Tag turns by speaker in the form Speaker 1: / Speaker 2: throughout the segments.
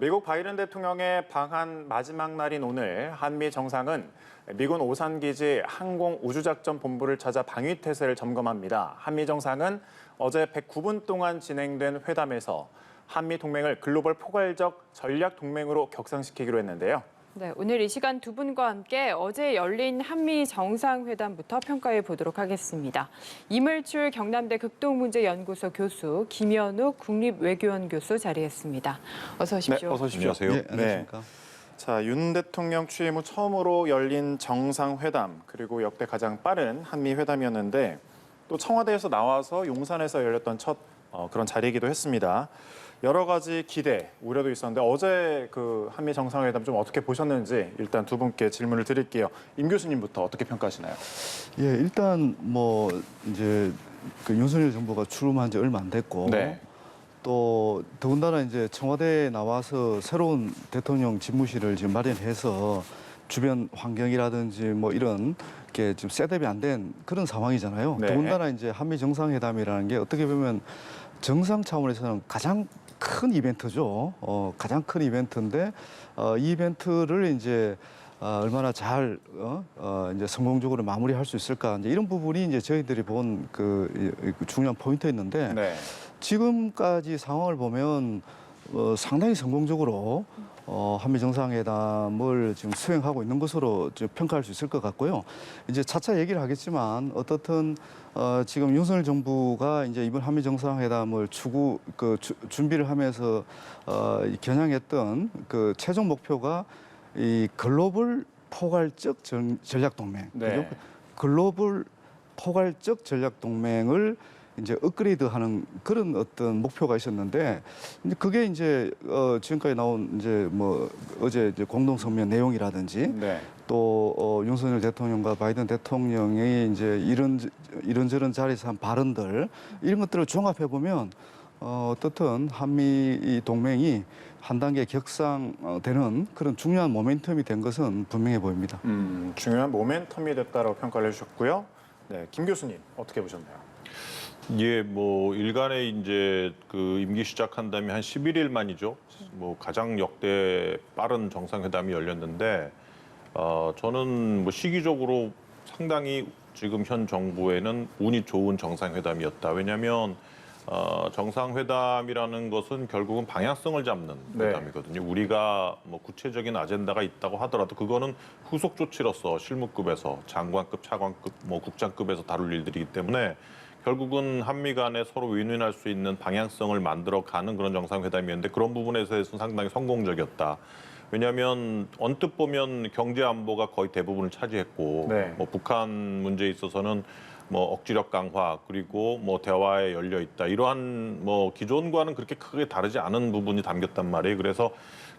Speaker 1: 미국 바이든 대통령의 방한 마지막 날인 오늘 한미 정상은 미군 오산기지 항공우주작전본부를 찾아 방위태세를 점검합니다. 한미 정상은 어제 109분 동안 진행된 회담에서 한미 동맹을 글로벌 포괄적 전략 동맹으로 격상시키기로 했는데요.
Speaker 2: 네, 오늘 이 시간 두 분과 함께 어제 열린 한미 정상회담부터 평가해 보도록 하겠습니다. 이물출 경남대 극동문제연구소 교수, 김현욱 국립외교원 교수 자리했습니다. 어서 오십시오.
Speaker 1: 네, 어서 오십시오.
Speaker 3: 안녕하세요. 네, 안녕하십니까.
Speaker 1: 자, 윤 대통령 취임 후 처음으로 열린 정상회담, 그리고 역대 가장 빠른 한미 회담이었는데 또 청와대에서 나와서 용산에서 열렸던 첫 그런 자리이기도 했습니다. 여러 가지 기대, 우려도 있었는데 어제 그 한미 정상회담 좀 어떻게 보셨는지 일단 두 분께 질문을 드릴게요. 임 교수님부터 어떻게 평가하시나요?
Speaker 3: 예, 일단 뭐 이제 그 윤석열 정부가 출범한 지 얼마 안 됐고
Speaker 1: 네.
Speaker 3: 또 더군다나 이제 청와대에 나와서 새로운 대통령 집무실을 지금 마련해서 주변 환경이라든지 뭐 이런 게 지금 셋업이 안 된 그런 상황이잖아요.
Speaker 1: 네.
Speaker 3: 더군다나 이제 한미 정상회담이라는 게 어떻게 보면 정상 차원에서는 가장 큰 이벤트죠. 가장 큰 이벤트인데 이 이벤트를 이제 얼마나 잘 이제 성공적으로 마무리할 수 있을까 이제 이런 부분이 이제 저희들이 본 그 중요한 포인트였는데
Speaker 1: 네.
Speaker 3: 지금까지 상황을 보면 상당히 성공적으로 한미 정상회담을 지금 수행하고 있는 것으로 평가할 수 있을 것 같고요. 이제 차차 얘기를 하겠지만 어떻든 지금 윤석열 정부가 이제 이번 한미 정상회담을 준비를 하면서 겨냥했던 그 최종 목표가 이 글로벌 포괄적 전략 동맹,
Speaker 1: 네.
Speaker 3: 그죠? 글로벌 포괄적 전략 동맹을 이제 업그레이드하는 그런 어떤 목표가 있었는데 이제 그게 이제 지금까지 나온 이제 뭐 어제 이제 공동성명 내용이라든지
Speaker 1: 네.
Speaker 3: 또 윤석열 대통령과 바이든 대통령이 이제 이런저런 자리에서 한 발언들 이런 것들을 종합해 보면 어떻든 한미 이 동맹이 한 단계 격상되는 그런 중요한 모멘텀이 된 것은 분명해 보입니다.
Speaker 1: 중요한 모멘텀이 됐다고 평가를 해주셨고요. 네, 김 교수님 어떻게 보셨나요?
Speaker 4: 예, 뭐 일간에 이제 그 임기 시작한 다음에 한 11일 만이죠. 뭐 가장 역대 빠른 정상회담이 열렸는데 저는 뭐 시기적으로 상당히 지금 현 정부에는 운이 좋은 정상회담이었다. 왜냐하면 정상회담이라는 것은 결국은 방향성을 잡는
Speaker 1: 네.
Speaker 4: 회담이거든요. 우리가 뭐 구체적인 아젠다가 있다고 하더라도 그거는 후속 조치로서 실무급에서 장관급, 차관급, 뭐 국장급에서 다룰 일들이기 때문에 결국은 한미 간에 서로 윈윈할 수 있는 방향성을 만들어가는 그런 정상회담이었는데 그런 부분에서는 상당히 성공적이었다. 왜냐하면 언뜻 보면 경제 안보가 거의 대부분을 차지했고
Speaker 1: 네.
Speaker 4: 뭐 북한 문제에 있어서는 뭐 억지력 강화 그리고 뭐 대화에 열려 있다. 이러한 뭐 기존과는 그렇게 크게 다르지 않은 부분이 담겼단 말이에요. 그래서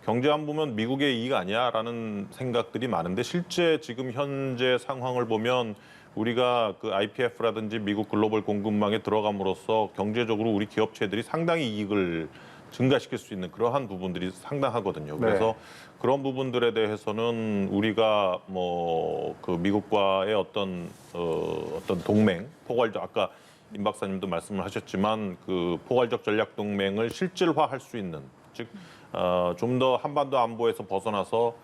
Speaker 4: 경제 안보면 미국의 이익 아니야라는 생각들이 많은데 실제 지금 현재 상황을 보면 우리가 그 IPF라든지 미국 글로벌 공급망에 들어감으로써 경제적으로 우리 기업체들이 상당히 이익을 증가시킬 수 있는 그러한 부분들이 상당하거든요. 그래서
Speaker 1: 네.
Speaker 4: 그런 부분들에 대해서는 우리가 뭐 그 미국과의 어떤 동맹, 포괄적 아까 임 박사님도 말씀을 하셨지만 그 포괄적 전략 동맹을 실질화할 수 있는 즉 좀 더 한반도 안보에서 벗어나서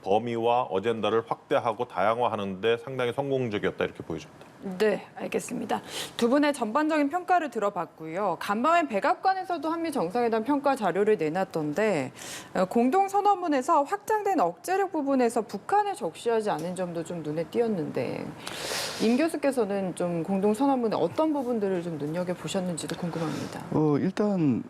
Speaker 4: 범위와 어젠다를 확대하고 다양화하는 데 상당히 성공적이었다 이렇게 보여집니다.
Speaker 2: 네, 알겠습니다. 두 분의 전반적인 평가를 들어봤고요. 간밤에 백악관에서도 한미 정상회담 평가 자료를 내놨던데 공동선언문에서 확장된 억제력 부분에서 북한을 적시하지 않은 점도 좀 눈에 띄었는데 임 교수께서는 좀 공동선언문의 어떤 부분들을 좀 눈여겨보셨는지도 궁금합니다.
Speaker 3: 일단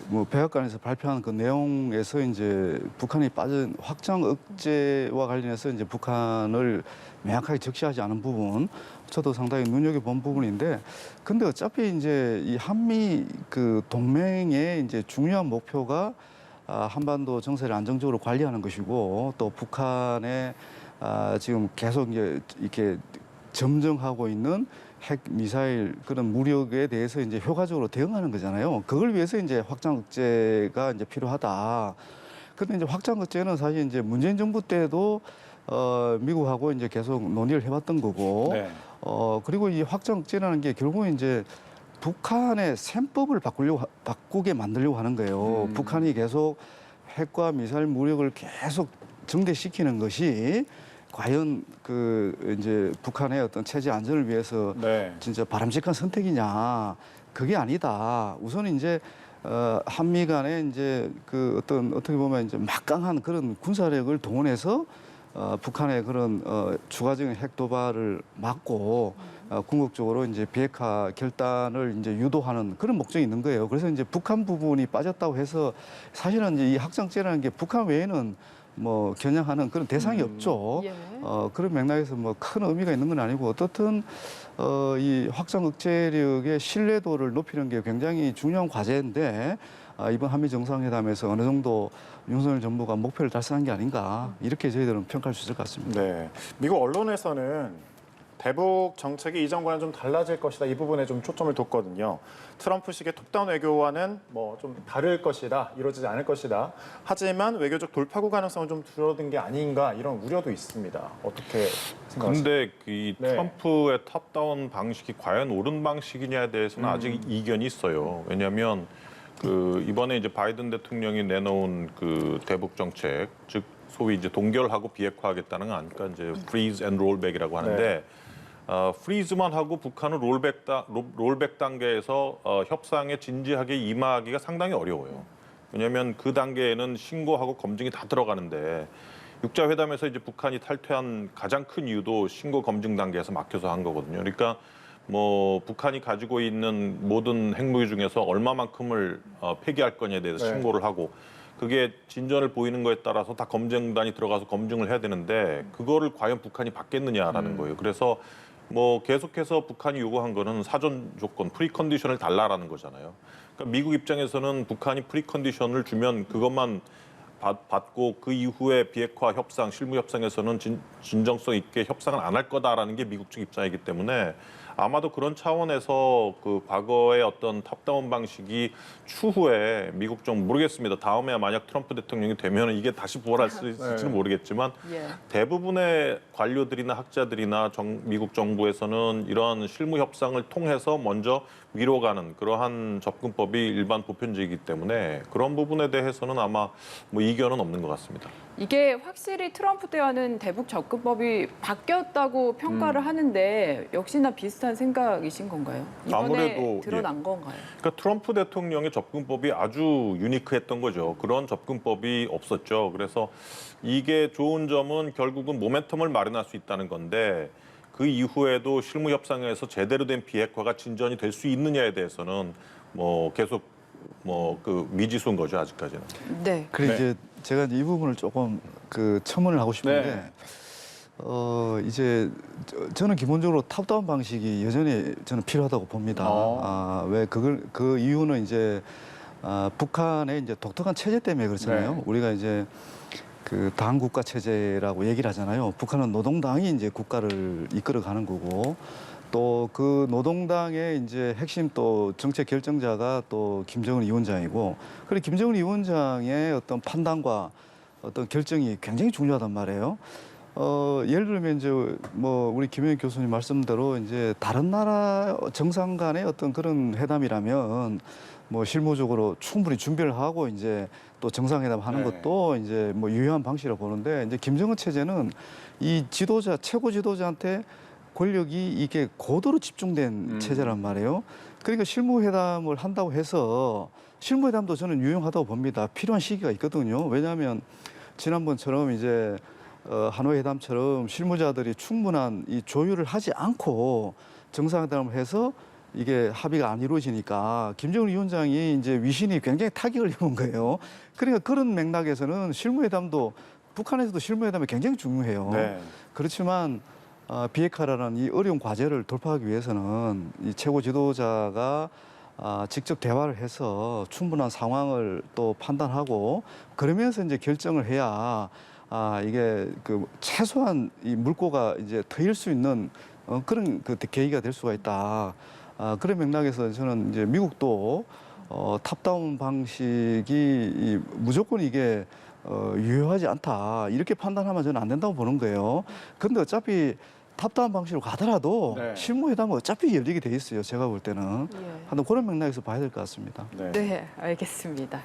Speaker 3: 뭐 백악관에서 발표한 그 내용에서 이제 북한이 빠진 확장 억제와 관련해서 이제 북한을 명확하게 적시하지 않은 부분, 저도 상당히 눈여겨본 부분인데, 근데 어차피 이제 이 한미 그 동맹의 이제 중요한 목표가 한반도 정세를 안정적으로 관리하는 것이고, 또 북한의 지금 계속 이제 이렇게 점령하고 있는 핵 미사일 그런 무력에 대해서 이제 효과적으로 대응하는 거잖아요. 그걸 위해서 이제 확장 억제가 이제 필요하다. 근데 이제 확장 억제는 사실 이제 문재인 정부 때도 미국하고 이제 계속 논의를 해왔던 거고,
Speaker 1: 네.
Speaker 3: 그리고 이 확장 억제라는 게 결국은 이제 북한의 셈법을 바꾸게 만들려고 하는 거예요. 북한이 계속 핵과 미사일 무력을 계속 증대시키는 것이 과연 그 이제 북한의 어떤 체제 안전을 위해서
Speaker 1: 네.
Speaker 3: 진짜 바람직한 선택이냐? 그게 아니다. 우선 이제 한미 간에 이제 그 어떤 어떻게 보면 이제 막강한 그런 군사력을 동원해서 북한의 그런 추가적인 핵 도발을 막고 궁극적으로 이제 비핵화 결단을 이제 유도하는 그런 목적이 있는 거예요. 그래서 이제 북한 부분이 빠졌다고 해서 사실은 이제 이 확장제라는 게 북한 외에는 뭐 겨냥하는 그런 대상이 없죠.
Speaker 2: 예.
Speaker 3: 그런 맥락에서 뭐 큰 의미가 있는 건 아니고 어떻든 이 확장 억제력의 신뢰도를 높이는 게 굉장히 중요한 과제인데 이번 한미 정상회담에서 어느 정도 윤석열 정부가 목표를 달성한 게 아닌가 이렇게 저희들은 평가할 수 있을 것 같습니다.
Speaker 1: 네. 미국 언론에서는 대북 정책이 이전과는 좀 달라질 것이다. 이 부분에 좀 초점을 뒀거든요. 트럼프식의 톱다운 외교와는 뭐 좀 다를 것이다. 이루어지지 않을 것이다. 하지만 외교적 돌파구 가능성은 좀 줄어든 게 아닌가 이런 우려도 있습니다. 어떻게 생각하세요?
Speaker 4: 근데 이
Speaker 1: 네.
Speaker 4: 트럼프의 탑다운 방식이 과연 옳은 방식이냐에 대해서는 아직 이견이 있어요. 왜냐하면 그 이번에 이제 바이든 대통령이 내놓은 그 대북 정책, 즉 소위 이제 동결하고 비핵화하겠다는 거 아니까 이제 freeze and rollback이라고 하는데 프리즈만 하고 북한은 롤백 단계에서 협상에 진지하게 임하기가 상당히 어려워요. 왜냐하면 그 단계에는 신고하고 검증이 다 들어가는데 육자 회담에서 이제 북한이 탈퇴한 가장 큰 이유도 신고 검증 단계에서 막혀서 한 거거든요. 그러니까 뭐 북한이 가지고 있는 모든 핵무기 중에서 얼마만큼을 폐기할 거냐에 대해서
Speaker 1: 네.
Speaker 4: 신고를 하고 그게 진전을 보이는 거에 따라서 다 검증단이 들어가서 검증을 해야 되는데 그거를 과연 북한이 받겠느냐라는 거예요. 그래서 뭐 계속해서 북한이 요구한 거는 사전 조건, 프리컨디션을 달라라는 거잖아요. 그러니까 미국 입장에서는 북한이 프리컨디션을 주면 그것만 받고 그 이후에 비핵화 협상, 실무 협상에서는 진정성 있게 협상을 안 할 거다라는 게 미국 측 입장이기 때문에 아마도 그런 차원에서 그 과거의 어떤 탑다운 방식이 추후에 미국 좀 모르겠습니다. 다음에 만약 트럼프 대통령이 되면 이게 다시 부활할 수 있을지는 모르겠지만
Speaker 2: 예.
Speaker 4: 대부분의 관료들이나 학자들이나 미국 정부에서는 이런 실무 협상을 통해서 먼저 위로 가는 그러한 접근법이 일반 보편적이기 때문에 그런 부분에 대해서는 아마 뭐 이견은 없는 것 같습니다.
Speaker 2: 이게 확실히 트럼프 때와는 대북 접근법이 바뀌었다고 평가를 하는데 역시나 비슷한 생각이신 건가요? 이번에
Speaker 4: 아무래도,
Speaker 2: 드러난 건가요?
Speaker 4: 그러니까 트럼프 대통령의 접근법이 아주 유니크했던 거죠. 그런 접근법이 없었죠. 그래서 이게 좋은 점은 결국은 모멘텀을 마련할 수 있다는 건데 그 이후에도 실무 협상에서 제대로 된 비핵화가 진전이 될 수 있느냐에 대해서는 뭐 계속 뭐 그 미지수인 거죠 아직까지는.
Speaker 2: 네.
Speaker 3: 그래
Speaker 1: 네.
Speaker 3: 이제 제가 이 부분을 조금 그 첨언을 하고 싶은데
Speaker 1: 네.
Speaker 3: 이제 저는 기본적으로 탑다운 방식이 여전히 저는 필요하다고 봅니다. 왜 그 이유는 이제 북한의 이제 독특한 체제 때문에 그렇잖아요.
Speaker 1: 네.
Speaker 3: 우리가 이제 그 당국가 체제라고 얘기를 하잖아요. 북한은 노동당이 이제 국가를 이끌어가는 거고 또 그 노동당의 이제 핵심 또 정책 결정자가 또 김정은 위원장이고 그리고 김정은 위원장의 어떤 판단과 어떤 결정이 굉장히 중요하단 말이에요. 예를 들면 이제 뭐 우리 김영익 교수님 말씀대로 이제 다른 나라 정상 간의 어떤 그런 회담이라면 뭐 실무적으로 충분히 준비를 하고 이제 또 정상회담 하는
Speaker 1: 네.
Speaker 3: 것도 이제 뭐 유효한 방식이라고 보는데 이제 김정은 체제는 이 지도자 최고 지도자한테 권력이 이게 고도로 집중된 체제란 말이에요. 그러니까 실무회담을 한다고 해서 실무회담도 저는 유용하다고 봅니다. 필요한 시기가 있거든요. 왜냐하면 지난번처럼 이제 하노이 회담처럼 실무자들이 충분한 이 조율을 하지 않고 정상회담을 해서 이게 합의가 안 이루어지니까 김정은 위원장이 이제 위신이 굉장히 타격을 입은 거예요. 그러니까 그런 맥락에서는 실무회담도 북한에서도 실무회담이 굉장히 중요해요.
Speaker 1: 네.
Speaker 3: 그렇지만 비핵화라는 이 어려운 과제를 돌파하기 위해서는 이 최고 지도자가 직접 대화를 해서 충분한 상황을 또 판단하고 그러면서 이제 결정을 해야 이게 그 최소한 이 물꼬가 이제 트일 수 있는 그런 그 계기가 될 수가 있다. 그런 맥락에서 저는 이제 미국도 탑다운 방식이 무조건 이게 유효하지 않다. 이렇게 판단하면 저는 안 된다고 보는 거예요. 근데 어차피 탑다운 방식으로 가더라도
Speaker 1: 네.
Speaker 3: 실무회담은 어차피 열리게 돼 있어요. 제가 볼 때는
Speaker 2: 예.
Speaker 3: 하여튼 그런 맥락에서 봐야 될 것 같습니다.
Speaker 2: 네, 알겠습니다.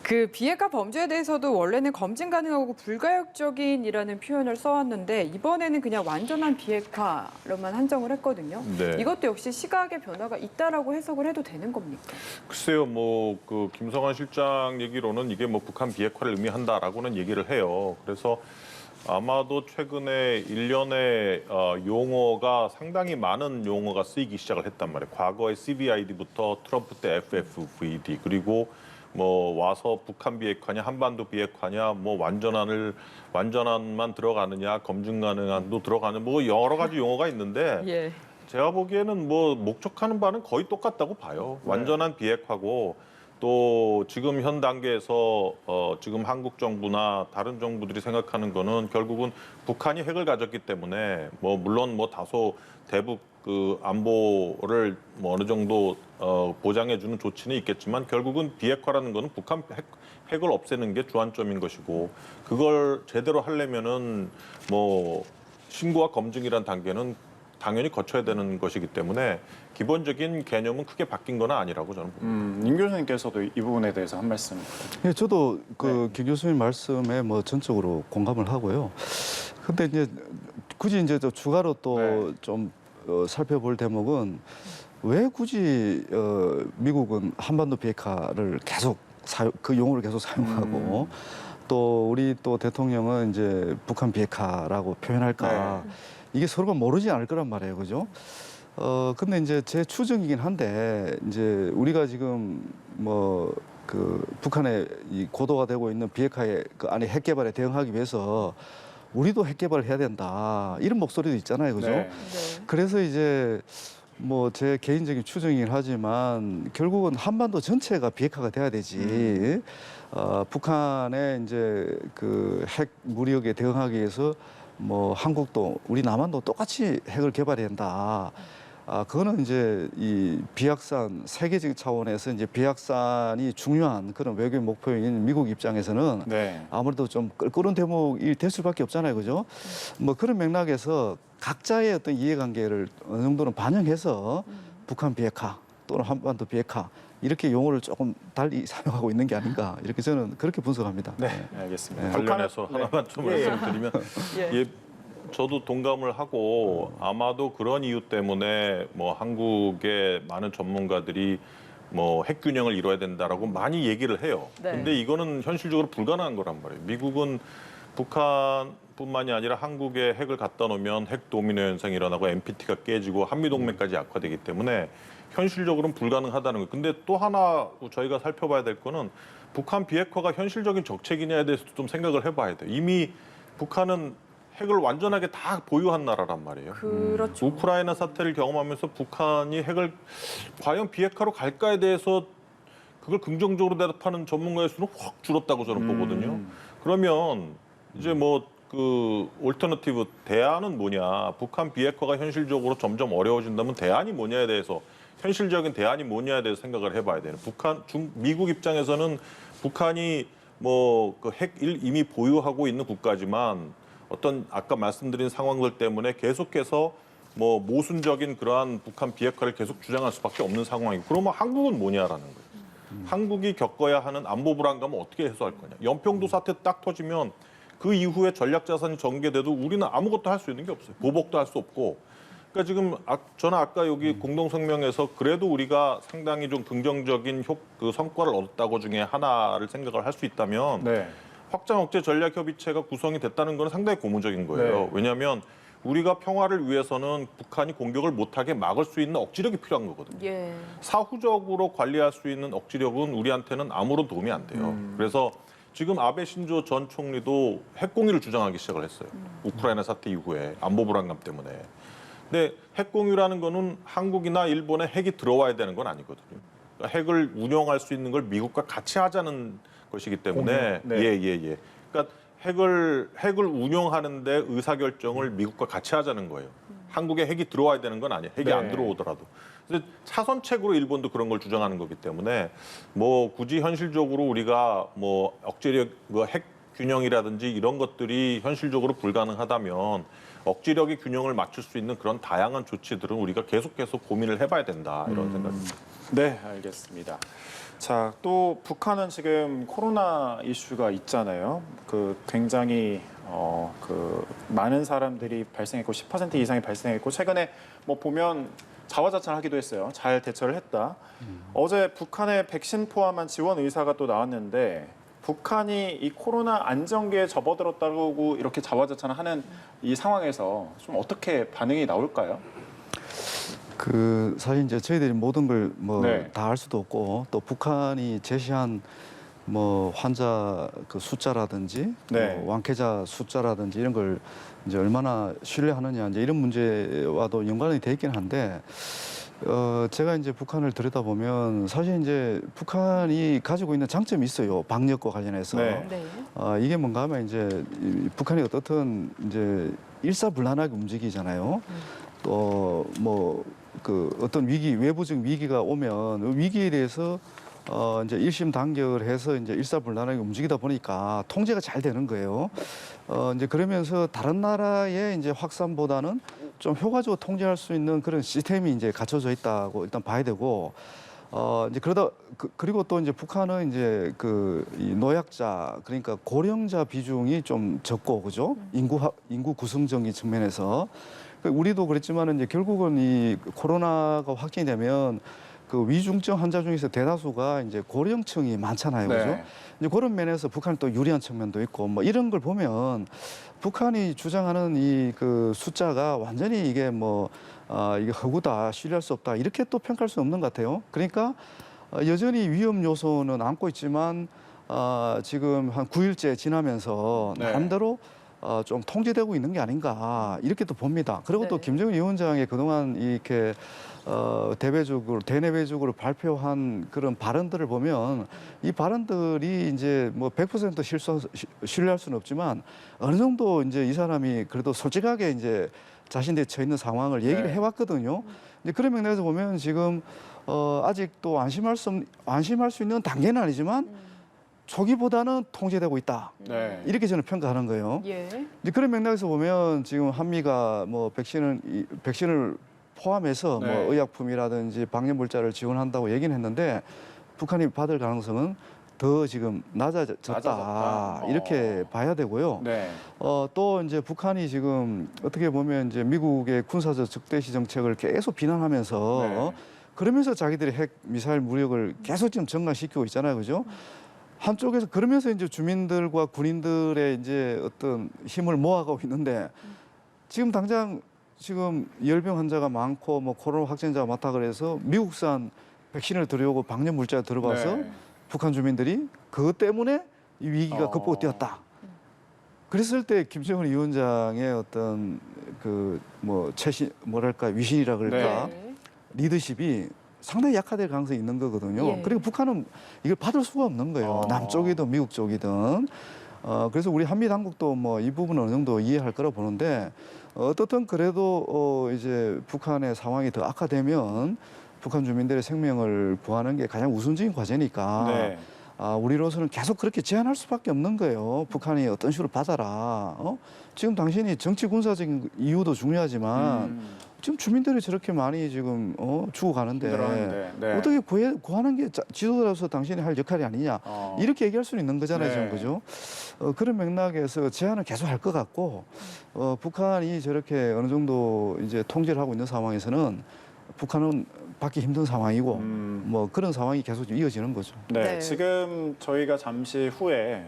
Speaker 2: 그 비핵화 범죄에 대해서도 원래는 검증 가능하고 불가역적인이라는 표현을 써왔는데 이번에는 그냥 완전한 비핵화로만 한정을 했거든요.
Speaker 4: 네.
Speaker 2: 이것도 역시 시각의 변화가 있다라고 해석을 해도 되는 겁니까?
Speaker 4: 글쎄요, 뭐 그 김성환 실장 얘기로는 이게 뭐 북한 비핵화를 의미한다라고는 얘기를 해요. 그래서 아마도 최근에 일련의 용어가 상당히 많은 용어가 쓰이기 시작을 했단 말이에요. 과거에 CVID부터 트럼프 때 FFVD 그리고 뭐 와서 북한 비핵화냐 한반도 비핵화냐 뭐 완전한만 들어가느냐 검증 가능한도 들어가는 뭐 여러 가지 용어가 있는데
Speaker 2: 예.
Speaker 4: 제가 보기에는 뭐 목적하는 바는 거의 똑같다고 봐요. 완전한 비핵화고 또 지금 현 단계에서 지금 한국 정부나 다른 정부들이 생각하는 거는 결국은 북한이 핵을 가졌기 때문에 뭐 물론 뭐 다소 대북 그 안보를 뭐 어느 정도 보장해주는 조치는 있겠지만 결국은 비핵화라는 거는 북한 핵을 없애는 게 주안점인 것이고 그걸 제대로 하려면은 뭐 신고와 검증이란 단계는 당연히 거쳐야 되는 것이기 때문에 기본적인 개념은 크게 바뀐 건 아니라고 저는 봅니다.
Speaker 1: 임 교수님께서도 이 부분에 대해서 한 말씀.
Speaker 3: 예, 저도 김 교수님 말씀에 뭐 전적으로 공감을 하고요. 근데 이제 굳이 이제 또 추가로 또 좀 살펴볼 대목은 왜 굳이 미국은 한반도 비핵화를 계속 그 용어를 계속 사용하고 또 우리 또 대통령은 이제 북한 비핵화라고 표현할까? 이게 서로가 모르지 않을 거란 말이에요, 그죠? 근데 이제 제 추정이긴 한데 이제 우리가 지금 뭐 그 북한의 이 고도가 되고 있는 비핵화의 그 안에 핵 개발에 대응하기 위해서 우리도 핵 개발을 해야 된다 이런 목소리도 있잖아요, 그죠?
Speaker 1: 네.
Speaker 2: 네.
Speaker 3: 그래서 이제 뭐 제 개인적인 추정이긴 하지만 결국은 한반도 전체가 비핵화가 돼야 되지. 북한의 이제 그 핵 무력에 대응하기 위해서 뭐 한국도 우리 남한도 똑같이 핵을 개발해야 한다. 그거는 이제 이 비확산 세계적 차원에서 이제 비확산이 중요한 그런 외교 목표인 미국 입장에서는 아무래도 좀 끓는 대목이 될 수밖에 없잖아요, 그죠? 뭐 그런 맥락에서 각자의 어떤 이해관계를 어느 정도는 반영해서 북한 비핵화 또는 한반도 비핵화 이렇게 용어를 조금 달리 사용하고 있는 게 아닌가 이렇게 저는 그렇게 분석합니다.
Speaker 1: 네, 알겠습니다.
Speaker 4: 관련해서 하나만 좀 말씀드리면 예. 저도 동감을 하고 아마도 그런 이유 때문에 뭐 한국의 많은 전문가들이 뭐 핵균형을 이뤄야 된다라고 많이 얘기를 해요.
Speaker 2: 네.
Speaker 4: 근데 이거는 현실적으로 불가능한 거란 말이에요. 미국은 북한뿐만이 아니라 한국에 핵을 갖다 놓으면 핵 도미노 현상이 일어나고 NPT가 깨지고 한미동맹까지 악화되기 때문에 현실적으로는 불가능하다는 거예요. 근데 또 하나 저희가 살펴봐야 될 거는 북한 비핵화가 현실적인 정책이냐에 대해서도 좀 생각을 해봐야 돼요. 이미 북한은 핵을 완전하게 다 보유한 나라란 말이에요.
Speaker 2: 그렇죠.
Speaker 4: 우크라이나 사태를 경험하면서 북한이 핵을 과연 비핵화로 갈까에 대해서 그걸 긍정적으로 대답하는 전문가의 수는 확 줄었다고 저는 보거든요. 그러면 이제 뭐 그 올터너티브 대안은 뭐냐? 북한 비핵화가 현실적으로 점점 어려워진다면 대안이 뭐냐에 대해서 현실적인 대안이 뭐냐에 대해서 생각을 해봐야 돼요. 미국 입장에서는 북한이 뭐 그 핵 이미 보유하고 있는 국가지만 어떤 아까 말씀드린 상황들 때문에 계속해서 뭐 모순적인 그러한 북한 비핵화를 계속 주장할 수밖에 없는 상황이고 그러면 한국은 뭐냐라는 거예요. 한국이 겪어야 하는 안보 불안감은 어떻게 해소할 거냐. 연평도 사태 딱 터지면 그 이후에 전략 자산이 전개돼도 우리는 아무것도 할 수 있는 게 없어요. 보복도 할 수 없고. 그러니까 지금 저는 아까 여기 공동 성명에서 그래도 우리가 상당히 좀 긍정적인 그 성과를 얻었다고 중에 하나를 생각을 할 수 있다면 확장 억제 전략 협의체가 구성이 됐다는 건 상당히 고무적인 거예요. 왜냐하면 우리가 평화를 위해서는 북한이 공격을 못하게 막을 수 있는 억지력이 필요한 거거든요.
Speaker 2: 예.
Speaker 4: 사후적으로 관리할 수 있는 억지력은 우리한테는 아무런 도움이 안 돼요. 그래서 지금 아베 신조 전 총리도 핵공유를 주장하기 시작을 했어요. 우크라이나 사태 이후에 안보 불안감 때문에. 근데 핵공유라는 거는 한국이나 일본에 핵이 들어와야 되는 건 아니거든요. 그러니까 핵을 운영할 수 있는 걸 미국과 같이 하자는 것이기 때문에 그러니까 핵을 운영하는데 의사결정을 미국과 같이 하자는 거예요. 한국에 핵이 들어와야 되는 건 아니에요. 핵이 안 들어오더라도. 그래서 차선책으로 일본도 그런 걸 주장하는 거기 때문에 뭐 굳이 현실적으로 우리가 뭐 억제력 핵 균형이라든지 이런 것들이 현실적으로 불가능하다면 억지력의 균형을 맞출 수 있는 그런 다양한 조치들은 우리가 계속해서 고민을 해봐야 된다 이런 생각입니다.
Speaker 1: 네, 알겠습니다. 자, 또 북한은 지금 코로나 이슈가 있잖아요. 그 굉장히 그 많은 사람들이 발생했고 10% 이상이 발생했고 최근에 뭐 보면 자화자찬하기도 했어요. 잘 대처를 했다. 어제 북한의 백신 포함한 지원 의사가 또 나왔는데 북한이 이 코로나 안정기에 접어들었다고 이렇게 자화자찬하는 이 상황에서 좀 어떻게 반응이 나올까요?
Speaker 3: 그 사실 이제 저희들이 모든 걸 뭐
Speaker 1: 네.
Speaker 3: 다 알 수도 없고 또 북한이 제시한 뭐 환자 그 숫자라든지
Speaker 1: 네.
Speaker 3: 뭐 완쾌자 숫자라든지 이런 걸 이제 얼마나 신뢰하느냐 이제 이런 문제와도 연관이 돼 있긴 한데 제가 이제 북한을 들여다보면 사실 이제 북한이 가지고 있는 장점이 있어요. 방역과 관련해서.
Speaker 1: 네.
Speaker 2: 네.
Speaker 3: 이게 뭔가 하면 이제 북한이 어떻든 이제 일사불란하게 움직이잖아요. 또 뭐 그 어떤 위기, 외부적 위기가 오면 위기에 대해서 이제 일심 단결을 해서 이제 일사불란하게 움직이다 보니까 통제가 잘 되는 거예요. 이제 그러면서 다른 나라의 이제 확산보다는 좀 효과적으로 통제할 수 있는 그런 시스템이 이제 갖춰져 있다고 일단 봐야 되고, 이제 그러다 그리고 또 이제 북한은 이제 이 노약자 그러니까 고령자 비중이 좀 적고 그죠? 인구 구성적인 측면에서 우리도 그랬지만은 이제 결국은 이 코로나가 확진이 되면 그 위중증 환자 중에서 대다수가 이제 고령층이 많잖아요, 그죠?
Speaker 1: 네.
Speaker 3: 이제 그런 면에서 북한이 또 유리한 측면도 있고 뭐 이런 걸 보면 북한이 주장하는 이 그 숫자가 완전히 이게 뭐 이게 허구다, 신뢰할 수 없다 이렇게 또 평가할 수 없는 것 같아요. 그러니까 여전히 위험 요소는 안고 있지만 지금 한 9일째 지나면서
Speaker 1: 네.
Speaker 3: 나름대로 좀 통제되고 있는 게 아닌가 이렇게 또 봅니다. 그리고 또
Speaker 2: 네.
Speaker 3: 김정은 위원장의 그동안 이렇게 대내외적으로 발표한 그런 발언들을 보면 이 발언들이 이제 뭐 100% 신뢰할 수는 없지만 어느 정도 이제 이 사람이 그래도 솔직하게 이제 자신들이 처해 있는 상황을 얘기를
Speaker 1: 네.
Speaker 3: 해왔거든요. 이제 그런 맥락에서 보면 지금 아직도 안심할 수 있는 단계는 아니지만 초기보다는 통제되고 있다.
Speaker 1: 네.
Speaker 3: 이렇게 저는 평가하는 거예요.
Speaker 2: 예.
Speaker 3: 이제 그런 맥락에서 보면 지금 한미가 뭐 백신을 포함해서
Speaker 1: 네.
Speaker 3: 뭐 의약품이라든지 방역물자를 지원한다고 얘기는 했는데 북한이 받을 가능성은 더 지금 낮아졌다.
Speaker 1: 낮아졌다.
Speaker 3: 이렇게 봐야 되고요.
Speaker 1: 네.
Speaker 3: 또 이제 북한이 지금 어떻게 보면 이제 미국의 군사적 적대시 정책을 계속 비난하면서
Speaker 1: 네.
Speaker 3: 그러면서 자기들이 핵 미사일 무력을 계속 지금 증강시키고 있잖아요, 그죠? 한쪽에서 그러면서 이제 주민들과 군인들의 이제 어떤 힘을 모아가고 있는데 지금 당장 지금 열병 환자가 많고 뭐 코로나 확진자가 많다 그래서 미국산 백신을 들여오고 방역 물자가 들어가서
Speaker 1: 네.
Speaker 3: 북한 주민들이 그것 때문에 이 위기가 극복되었다. 그랬을 때 김정은 위원장의 어떤 그 뭐 뭐랄까 위신이라 그럴까
Speaker 2: 네.
Speaker 3: 리더십이 상당히 약화될 가능성이 있는 거거든요.
Speaker 2: 예.
Speaker 3: 그리고 북한은 이걸 받을 수가 없는 거예요. 남쪽이든 미국 쪽이든. 그래서 우리 한미 당국도 뭐 이 부분은 어느 정도 이해할 거라 보는데 어떻든 그래도 이제 북한의 상황이 더 악화되면 북한 주민들의 생명을 구하는 게 가장 우선적인 과제니까
Speaker 1: 네.
Speaker 3: 우리로서는 계속 그렇게 제한할 수밖에 없는 거예요. 북한이 어떤 식으로 받아라. 지금 당신이 정치 군사적인 이유도 중요하지만 지금 주민들이 저렇게 많이 지금 죽어가는데
Speaker 1: 힘들어하는데, 네.
Speaker 3: 어떻게 구하는 게 지도자로서 당신이 할 역할이 아니냐 이렇게 얘기할 수는 있는 거잖아요,
Speaker 1: 네.
Speaker 3: 지금 그죠? 그런 맥락에서 제한을 계속 할 것 같고 북한이 저렇게 어느 정도 이제 통제를 하고 있는 상황에서는 북한은 받기 힘든 상황이고 뭐 그런 상황이 계속 이어지는 거죠.
Speaker 1: 네,
Speaker 2: 네.
Speaker 1: 지금 저희가 잠시 후에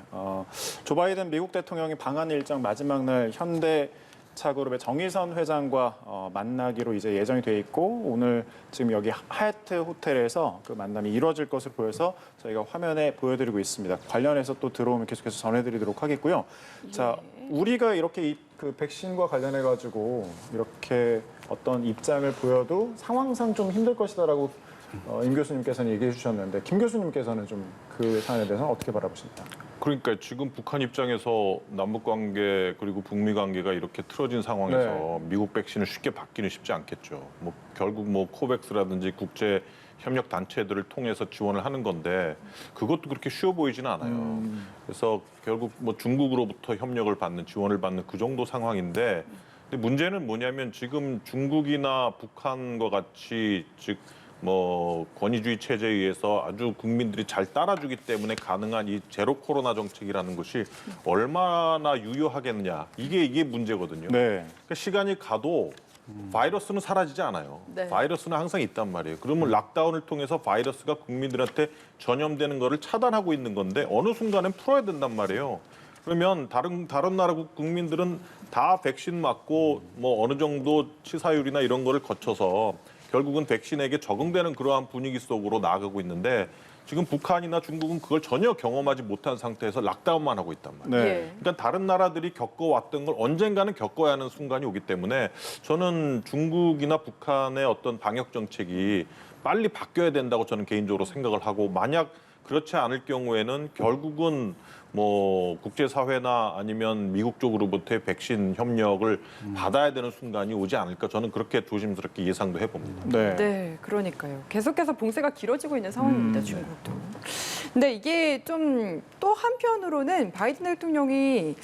Speaker 1: 조 바이든 미국 대통령이 방한 일정 마지막 날 현대차그룹의 정의선 회장과 만나기로 이제 예정이 돼 있고 오늘 지금 여기 하얏트 호텔에서 그 만남이 이루어질 것으로 보여서 저희가 화면에 보여드리고 있습니다. 관련해서 또 들어오면 계속해서 전해드리도록 하겠고요. 자, 우리가 이렇게 그 백신과 관련해 가지고 이렇게 어떤 입장을 보여도 상황상 좀 힘들 것이다라고 임 교수님께서는 얘기해 주셨는데 김 교수님께서는 좀 그 사안에 대해서는 어떻게 바라보십니까?
Speaker 4: 그러니까 지금 북한 입장에서 남북 관계 그리고 북미 관계가 이렇게 틀어진 상황에서 미국 백신을 쉽게 받기는 쉽지 않겠죠. 뭐 결국 뭐 코백스라든지 국제 협력 단체들을 통해서 지원을 하는 건데 그것도 그렇게 쉬워 보이지는 않아요. 그래서 결국 뭐 중국으로부터 협력을 받는 지원을 받는 그 정도 상황인데 근데 문제는 뭐냐면 지금 중국이나 북한과 같이 즉 뭐 권위주의 체제에 의해서 아주 국민들이 잘 따라주기 때문에 가능한 이 제로 코로나 정책이라는 것이 얼마나 유효하겠느냐 이게 문제거든요.
Speaker 1: 네.
Speaker 4: 그러니까 시간이 가도 바이러스는 사라지지 않아요.
Speaker 2: 네.
Speaker 4: 바이러스는 항상 있단 말이에요. 그러면 락다운을 통해서 바이러스가 국민들한테 전염되는 거를 차단하고 있는 건데 어느 순간엔 풀어야 된단 말이에요. 그러면 다른 나라 국민들은 다 백신 맞고 뭐 어느 정도 치사율이나 이런 거를 거쳐서 결국은 백신에게 적응되는 그러한 분위기 속으로 나아가고 있는데 지금 북한이나 중국은 그걸 전혀 경험하지 못한 상태에서 락다운만 하고 있단 말이에요.
Speaker 1: 네.
Speaker 2: 예.
Speaker 4: 그러니까 다른 나라들이 겪어왔던 걸 언젠가는 겪어야 하는 순간이 오기 때문에 저는 중국이나 북한의 어떤 방역 정책이 빨리 바뀌어야 된다고 저는 개인적으로 생각을 하고 만약 그렇지 않을 경우에는 결국은 뭐 국제사회나 아니면 미국 쪽으로부터의 백신 협력을 받아야 되는 순간이 오지 않을까 저는 그렇게 조심스럽게 예상도 해봅니다.
Speaker 1: 네.
Speaker 2: 네, 그러니까요. 계속해서 봉쇄가 길어지고 있는 상황입니다, 중국도. 근데 이게 좀 또 한편으로는 바이든 대통령이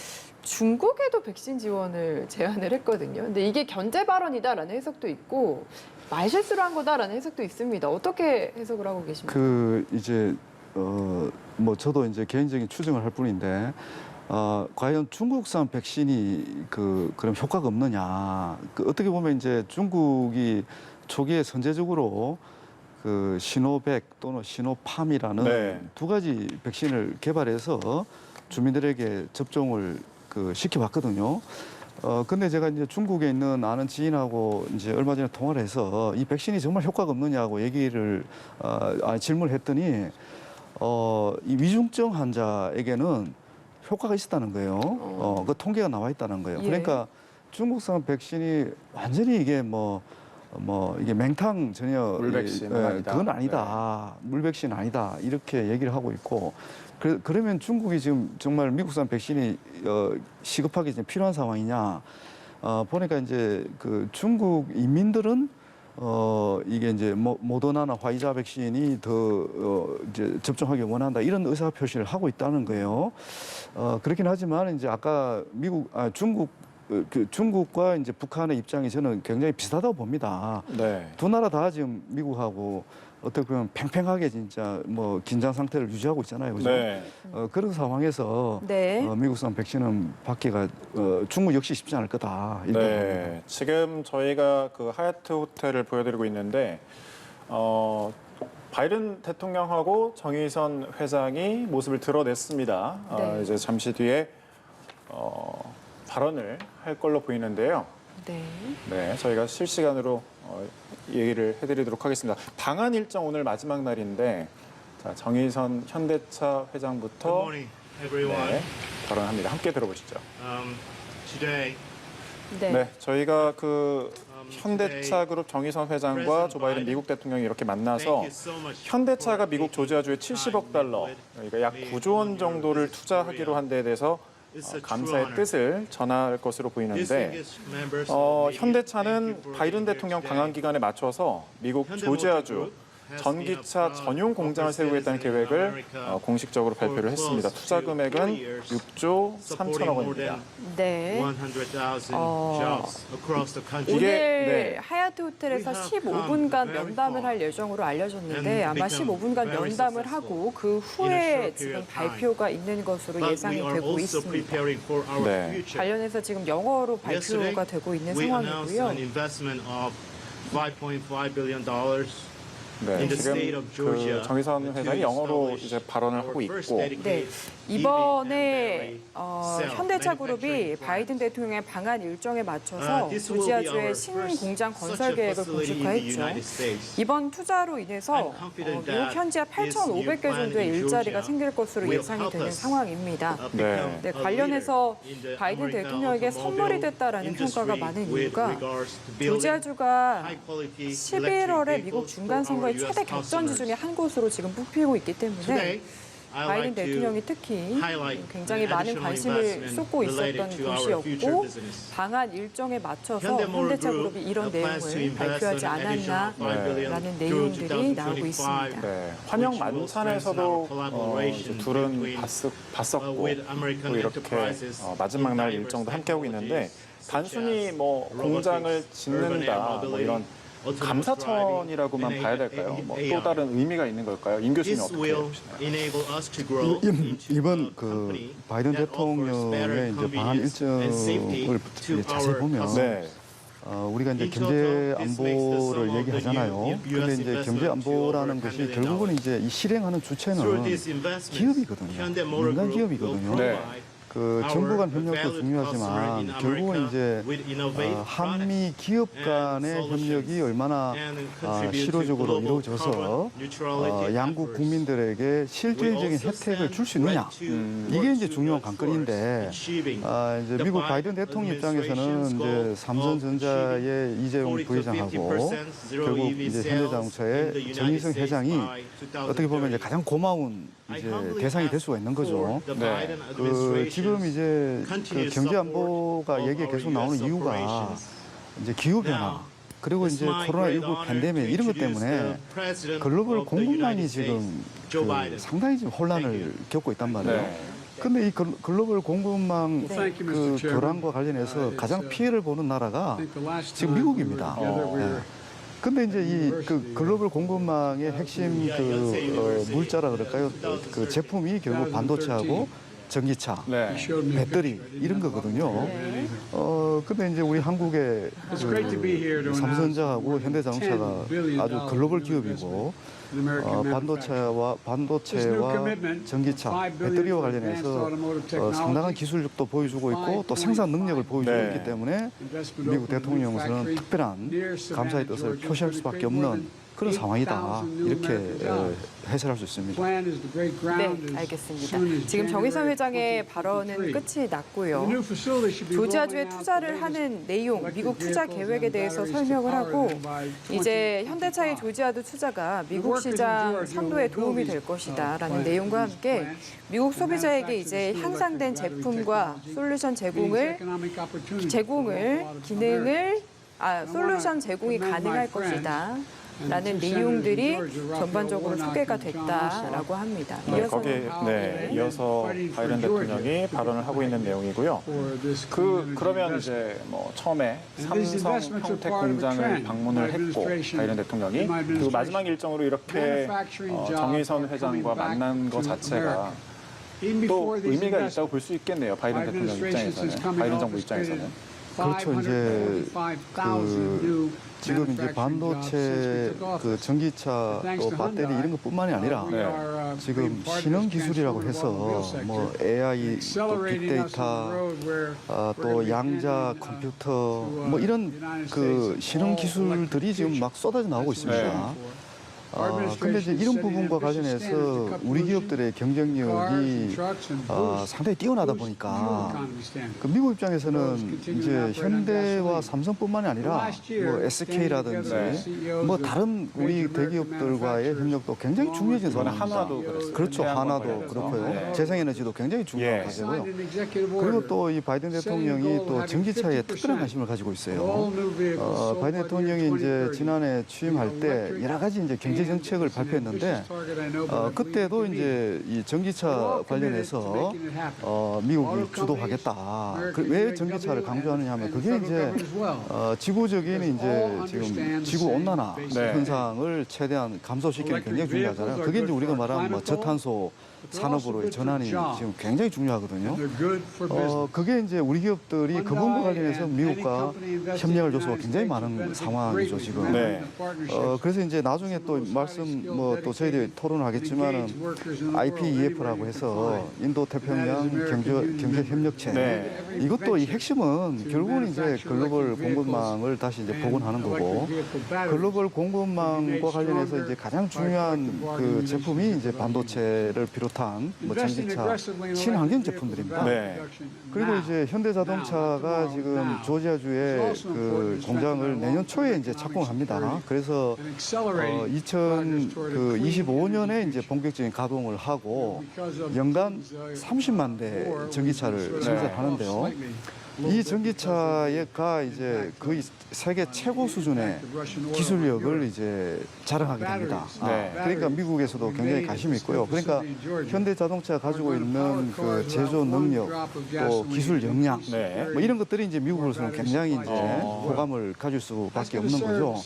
Speaker 2: 중국에도 백신 지원을 제안을 했거든요. 근데 이게 견제 발언이다라는 해석도 있고 말실수를 한 거다라는 해석도 있습니다. 어떻게 해석을 하고 계십니까?
Speaker 3: 그 이제 뭐 저도 이제 개인적인 추정을 할 뿐인데 과연 중국산 백신이 그럼 효과가 없느냐? 어떻게 보면 이제 중국이 초기에 선제적으로 그 시노백 또는 시노팜이라는
Speaker 1: 네.
Speaker 3: 두 가지 백신을 개발해서 주민들에게 접종을 시켜봤거든요. 근데 제가 이제 중국에 있는 아는 지인하고 이제 얼마 전에 통화를 해서 이 백신이 정말 효과가 없느냐고 질문을 했더니 이 위중증 환자에게는 효과가 있었다는 거예요. 그 통계가 나와 있다는 거예요.
Speaker 2: 예.
Speaker 3: 그러니까 중국산 백신이 완전히 이게 이게 맹탕 전혀
Speaker 1: 물백신은 아니다.
Speaker 3: 그건 아니다. 물백신 아니다. 이렇게 얘기를 하고 있고 그러면 중국이 지금 정말 미국산 백신이 시급하게 이제 필요한 상황이냐? 보니까 이제 그 중국 인민들은 이게 이제 모더나나 화이자 백신이 더 이제 접종하기 원한다 이런 의사 표시를 하고 있다는 거예요. 그렇긴 하지만 이제 아까 중국과 이제 북한의 입장이 저는 굉장히 비슷하다고 봅니다.
Speaker 1: 네.
Speaker 3: 두 나라 다 지금 미국하고 어떻게 보면 팽팽하게 진짜 뭐 긴장 상태를 유지하고 있잖아요. 그죠?
Speaker 1: 네.
Speaker 3: 그런 상황에서
Speaker 2: 네.
Speaker 3: 미국산 백신은 받기가 중국 역시 쉽지 않을 거다. 이렇게 봅니다.
Speaker 1: 네. 지금 저희가 그 하얏트 호텔을 보여드리고 있는데 바이든 대통령하고 정의선 회장이 모습을 드러냈습니다.
Speaker 2: 네.
Speaker 1: 이제 잠시 뒤에 발언을 할 걸로 보이는데요.
Speaker 2: 네.
Speaker 1: 네, 저희가 실시간으로 얘기를 해드리도록 하겠습니다. 방한 일정 오늘 마지막 날인데 자, 정의선 현대차
Speaker 5: Good
Speaker 1: 회장부터
Speaker 5: morning, everyone.
Speaker 1: 네, 발언합니다. 함께 들어보시죠.
Speaker 5: Today,
Speaker 2: 네.
Speaker 1: 네, 저희가 그 현대차 그룹 정의선 회장과 조 바이든 미국 대통령이 이렇게 만나서
Speaker 5: thank you so much
Speaker 1: 현대차가
Speaker 5: for
Speaker 1: 미국 조지아주에
Speaker 5: taking
Speaker 1: 70억 달러, 그러니까 약 9조 원 정도를 투자하기로 한 데에 대해서 감사의 뜻을 전할 것으로 보이는데 현대차는 바이든 대통령 방한 기간에 맞춰서 미국 조지아주 전기차 전용 공장을 세우겠다는 계획을 공식적으로 발표를 했습니다. 투자 금액은 6조 3천억 원입니다.
Speaker 2: 네.
Speaker 5: 100,000 jobs across the country.
Speaker 2: 오늘
Speaker 1: 네.
Speaker 2: 하얏트 호텔에서
Speaker 5: We have
Speaker 2: 15분간
Speaker 5: come very
Speaker 2: 면담을
Speaker 5: far
Speaker 2: 할 예정으로 알려졌는데
Speaker 5: and
Speaker 2: 아마
Speaker 5: become
Speaker 2: 15분간
Speaker 5: very
Speaker 2: 면담을
Speaker 5: successful
Speaker 2: 하고 그
Speaker 5: in a
Speaker 2: 후에
Speaker 5: short period
Speaker 2: 지금
Speaker 5: of time.
Speaker 2: 발표가 있는 것으로
Speaker 5: But
Speaker 2: 예상이
Speaker 5: we are
Speaker 2: 되고
Speaker 5: also
Speaker 2: 있습니다.
Speaker 5: preparing for our
Speaker 1: 네.
Speaker 5: future.
Speaker 2: 관련해서 지금 영어로
Speaker 5: Yesterday,
Speaker 2: 발표가 되고 있는
Speaker 5: we announced
Speaker 2: 상황이고요.
Speaker 5: an investment of $5.5 billion.
Speaker 1: 네,
Speaker 5: In the
Speaker 1: 지금
Speaker 5: state of
Speaker 1: 그
Speaker 5: Georgia,
Speaker 1: 정의선 회장이 영어로 이제 발언을 하고 있고
Speaker 2: 네, 이번에 현대차 그룹이 바이든 대통령의 방한 일정에 맞춰서 조지아주의 신공장 건설 계획을 공식화했죠. 이번 투자로 인해서 미국 현지에 8,500개 정도의 일자리가 생길 것으로 예상이 되는 상황입니다.
Speaker 1: 네.
Speaker 2: 네, 관련해서 바이든 대통령에게 선물이 됐다라는 평가가 많은 이유가 조지아주가 11월에 미국 중간 선거의 최대 격전지 중에 한 곳으로 지금 뽑히고 있기 때문에
Speaker 5: I
Speaker 2: 바이든
Speaker 5: like to
Speaker 2: 대통령이 특히
Speaker 5: highlight
Speaker 2: 굉장히
Speaker 5: an
Speaker 2: 많은
Speaker 5: additional
Speaker 2: 관심을
Speaker 5: investment
Speaker 2: 쏟고
Speaker 5: related
Speaker 2: 있었던
Speaker 5: to our future
Speaker 2: 곳이었고
Speaker 5: business.
Speaker 2: 방한 일정에 맞춰서
Speaker 5: 현대모tor
Speaker 2: 현대차
Speaker 5: Group
Speaker 2: 그룹이 이런
Speaker 5: plans to
Speaker 2: 내용을
Speaker 5: invest
Speaker 2: 발표하지
Speaker 5: an additional $5 billion
Speaker 2: 않았나라는
Speaker 5: through
Speaker 2: 내용들이 나오고
Speaker 5: 2025.
Speaker 2: 있습니다.
Speaker 1: 네, 환영
Speaker 5: which will
Speaker 1: 만찬에서도
Speaker 5: strengthen our collaboration
Speaker 1: 이제 둘은
Speaker 5: between,
Speaker 1: 봤었고
Speaker 5: with American
Speaker 1: 또 이렇게
Speaker 5: enterprises
Speaker 1: 마지막 날
Speaker 5: in
Speaker 1: 일정도
Speaker 5: diverse
Speaker 1: 함께하고 있는데
Speaker 5: technologies,
Speaker 1: 단순히
Speaker 5: such
Speaker 1: 뭐
Speaker 5: as
Speaker 1: 공장을
Speaker 5: robotics, urban air
Speaker 1: 짓는다 뭐
Speaker 5: mobility,
Speaker 1: 이런
Speaker 5: autonomous
Speaker 1: 감사천이라고만
Speaker 5: driving,
Speaker 1: 봐야
Speaker 5: and
Speaker 1: 될까요? 뭐
Speaker 5: AI.
Speaker 1: 또 다른 의미가 있는 걸까요? 임 교수님
Speaker 5: This
Speaker 1: 어떻게
Speaker 5: will
Speaker 1: 보시나요?
Speaker 5: enable us to grow into
Speaker 3: 이번
Speaker 5: a
Speaker 3: 그
Speaker 5: company
Speaker 3: 바이든
Speaker 5: that offers better
Speaker 3: 대통령의 이제 방한
Speaker 5: convenience and safety
Speaker 3: 일정을
Speaker 5: to
Speaker 3: 자세히
Speaker 5: our
Speaker 3: 보면
Speaker 5: customers.
Speaker 1: 네,
Speaker 3: 우리가 이제
Speaker 5: In
Speaker 3: 경제
Speaker 5: total, this makes the
Speaker 3: 안보를
Speaker 5: sum of
Speaker 3: 얘기하잖아요.
Speaker 5: the new
Speaker 3: 근데
Speaker 5: US
Speaker 3: 이제 경제
Speaker 5: investment to
Speaker 3: 안보라는
Speaker 5: over
Speaker 3: 것이
Speaker 5: $10 billion.
Speaker 3: 결국은 이제 이 실행하는 주체는
Speaker 5: Through these investments,
Speaker 3: 기업이거든요.
Speaker 5: Hyundai
Speaker 3: 민간
Speaker 5: Motor Group will
Speaker 3: 기업이거든요.
Speaker 5: provide
Speaker 3: 그 정부 간 협력도
Speaker 5: valued
Speaker 3: 중요하지만
Speaker 5: customer in
Speaker 3: 결국은
Speaker 5: America
Speaker 3: 이제
Speaker 5: with innovative
Speaker 3: 한미 기업 간의 협력이 얼마나 실효적으로 이루어져서 양국 국민들에게 실질적인 혜택을 줄 수 있느냐 이게 이제 중요한 관건인데 이제 미국 바이든 대통령 입장에서는 이제 삼성전자의 이재용 부회장하고 결국 이제 현대자동차의 정의성 회장이 어떻게 보면 이제 가장 고마운 이제 대상이 될 수가 있는 거죠.
Speaker 1: 네.
Speaker 3: 그 지금 이제 그 경제 안보가 얘기가 계속 나오는 이유가 이제 기후 변화 그리고 이제 코로나19 팬데믹 이런 것 때문에 글로벌 공급망이 지금 그 상당히 지금 혼란을 겪고 있단 말이에요.
Speaker 1: 네.
Speaker 3: 근데 이 글로벌 공급망
Speaker 2: 네.
Speaker 3: 그 교란과 관련해서 가장 피해를 보는 나라가 지금 미국입니다. 네. 근데 이제 이 그 글로벌 공급망의 핵심 그 물자라 그럴까요? 그 제품이 결국 반도체하고 전기차,
Speaker 1: 네.
Speaker 3: 배터리 이런 거거든요. 근데 이제 우리 한국의 그 삼성전자하고 현대자동차가 아주 글로벌 기업이고 반도체와 전기차, 배터리와 관련해서 상당한 기술력도 보여주고 있고 또 생산 능력을 보여주고
Speaker 1: 네.
Speaker 3: 있기 때문에 미국 대통령으로서는 특별한 감사의 뜻을 표시할 수밖에 없는 그런 상황이다 이렇게 해설할 수 있습니다.
Speaker 2: 네, 알겠습니다. 지금 정의선 회장의 발언은 끝이 났고요. 조지아주에 투자를 하는 내용, 미국 투자 계획에 대해서 설명을 하고 이제 현대차의 조지아주 투자가 미국 시장 선도에 도움이 될 것이다라는 내용과 함께 미국 소비자에게 이제 향상된 제품과 솔루션 솔루션 제공이 가능할 것이다. 라는 내용들이 전반적으로 소개가 됐다라고 합니다.
Speaker 1: 네, 거기에 이어서 바이든 대통령이 발언을 하고 있는 내용이고요. 그러면 이제 뭐 처음에 삼성 평택 공장을 방문을 했고 바이든 대통령이 그리고 마지막 일정으로 이렇게 정의선 회장과 만난 것 자체가 또 의미가 있다고 볼 수 있겠네요. 바이든 대통령 입장에서는, 바이든 정부 입장에서는.
Speaker 3: 그렇죠. 이제 지금 이제 반도체, 그 전기차, 또 배터리 이런 것뿐만이 아니라 지금 신흥 기술이라고 해서 뭐 AI, 또 빅데이터, 또 양자 컴퓨터 뭐 이런 그 신흥 기술들이 지금 막 쏟아져 나오고 있습니다. 근데 이제 이런 부분과 관련해서 우리 기업들의 경쟁력이 상당히 뛰어나다 보니까 그 미국 입장에서는 이제 현대와 삼성뿐만이 아니라 뭐 SK라든지 뭐 다른 우리 대기업들과의 협력도 굉장히 중요해진 상황입니다.
Speaker 1: 한화도 그렇습니다.
Speaker 3: 그렇죠. 한화도 그렇고요. 재생에너지도 굉장히 중요한 과제고요. 그리고 또 이 바이든 대통령이 또 전기차에 특별한 관심을 가지고 있어요. 바이든 대통령이 이제 지난해 취임할 때 여러 가지 이제 경제 정책을 발표했는데 그때도 이제 이 전기차 관련해서 미국이 주도하겠다. 왜 전기차를 강조하느냐 하면 그게 이제 지구적인 이제 지금 지구 온난화 현상을 최대한 감소시키는 게 굉장히 중요하잖아요. 그게 이제 우리가 말하는 뭐 저탄소 산업으로의 전환이 지금 굉장히 중요하거든요. 그게 이제 우리 기업들이 그 부분과 관련해서 미국과 협력을 줘서 굉장히 많은 상황이죠 지금. 그래서 이제 나중에 또 말씀 뭐 또 저희들이 토론을 하겠지만은 IPEF라고 해서 인도 태평양 경제 협력체 이것도 이 핵심은 결국은 이제 글로벌 공급망을 다시 이제 복원하는 거고 글로벌 공급망과 관련해서 이제 가장 중요한 그 제품이 이제 반도체를 비롯 못한 뭐 전기차 친환경 제품들입니다.
Speaker 1: 네.
Speaker 3: 그리고 이제 현대자동차가 지금 조지아주에 그 공장을 내년 초에 이제 착공합니다. 그래서 2025년에 이제 본격적인 가동을 하고 연간 30만 대 전기차를 생산하는데요. 이 전기차가 이제 거의 세계 최고 수준의 기술력을 이제 자랑하게 됩니다.
Speaker 1: 네.
Speaker 3: 그러니까 미국에서도 굉장히 관심이 있고요. 그러니까 현대자동차가 가지고 있는 그 제조 능력, 또 기술 역량,
Speaker 1: 네.
Speaker 3: 뭐 이런 것들이 이제 미국으로서는 굉장히 이제 호감을 가질 수밖에 없는 거죠.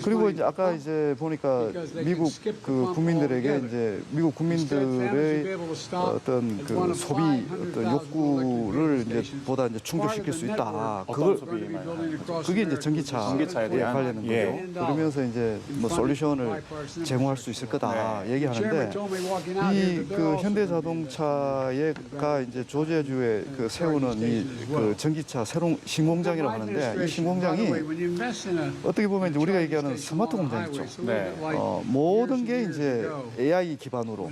Speaker 3: 그리고 이제 아까 이제 보니까 미국 그 국민들에게 이제 미국 국민들의 어떤 그 소비 어떤 욕구를 이제 보다 이제 충족시킬 수 있다.
Speaker 1: 어떤 소비 말하는 거죠?
Speaker 3: 그게 이제 전기차에
Speaker 1: 대한?
Speaker 3: 관련된 거죠.
Speaker 1: 예.
Speaker 3: 그러면서 이제 뭐 솔루션을 제공할 수 있을 거다 얘기하는데 이 그 현대자동차가 이제 조지아주에 그 세우는 이 그 전기차 새로운 신공장이라고 하는데 이 신공장이 어떻게 보면 이제 우리가 얘기하는 스마트 공장이죠.
Speaker 1: 네.
Speaker 3: 모든 게 이제 AI 기반으로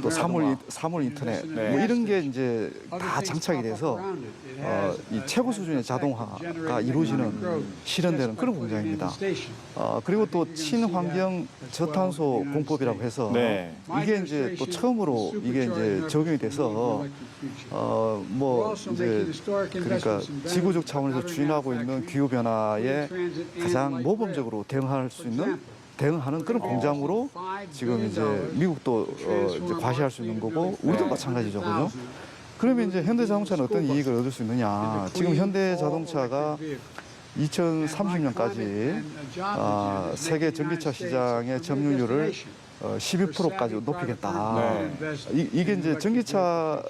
Speaker 3: 또 사물 인터넷
Speaker 1: 네.
Speaker 3: 뭐 이런 게 이제 다 장착이 돼서 이 최고 수준의 자동화가 이루어지는 실현되는 그런 공장입니다. 그리고 또 친환경 저탄소 공법이라고 해서
Speaker 1: 네.
Speaker 3: 이게 이제 또 처음으로 이게 이제 적용이 돼서 뭐 이제 그러니까 지구적 차원에서 주인하고 있는 기후 변화에 가장 모범적으로 대응하는 그런 공장으로 지금 이제 미국도 이제 과시할 수 있는 거고 우리도 마찬가지죠, 그죠? 그러면 이제 현대자동차는 어떤 이익을 얻을 수 있느냐? 지금 현대자동차가 2030년까지 세계 전기차 시장의 점유율을 12%까지 높이겠다. 이게 이제 전기차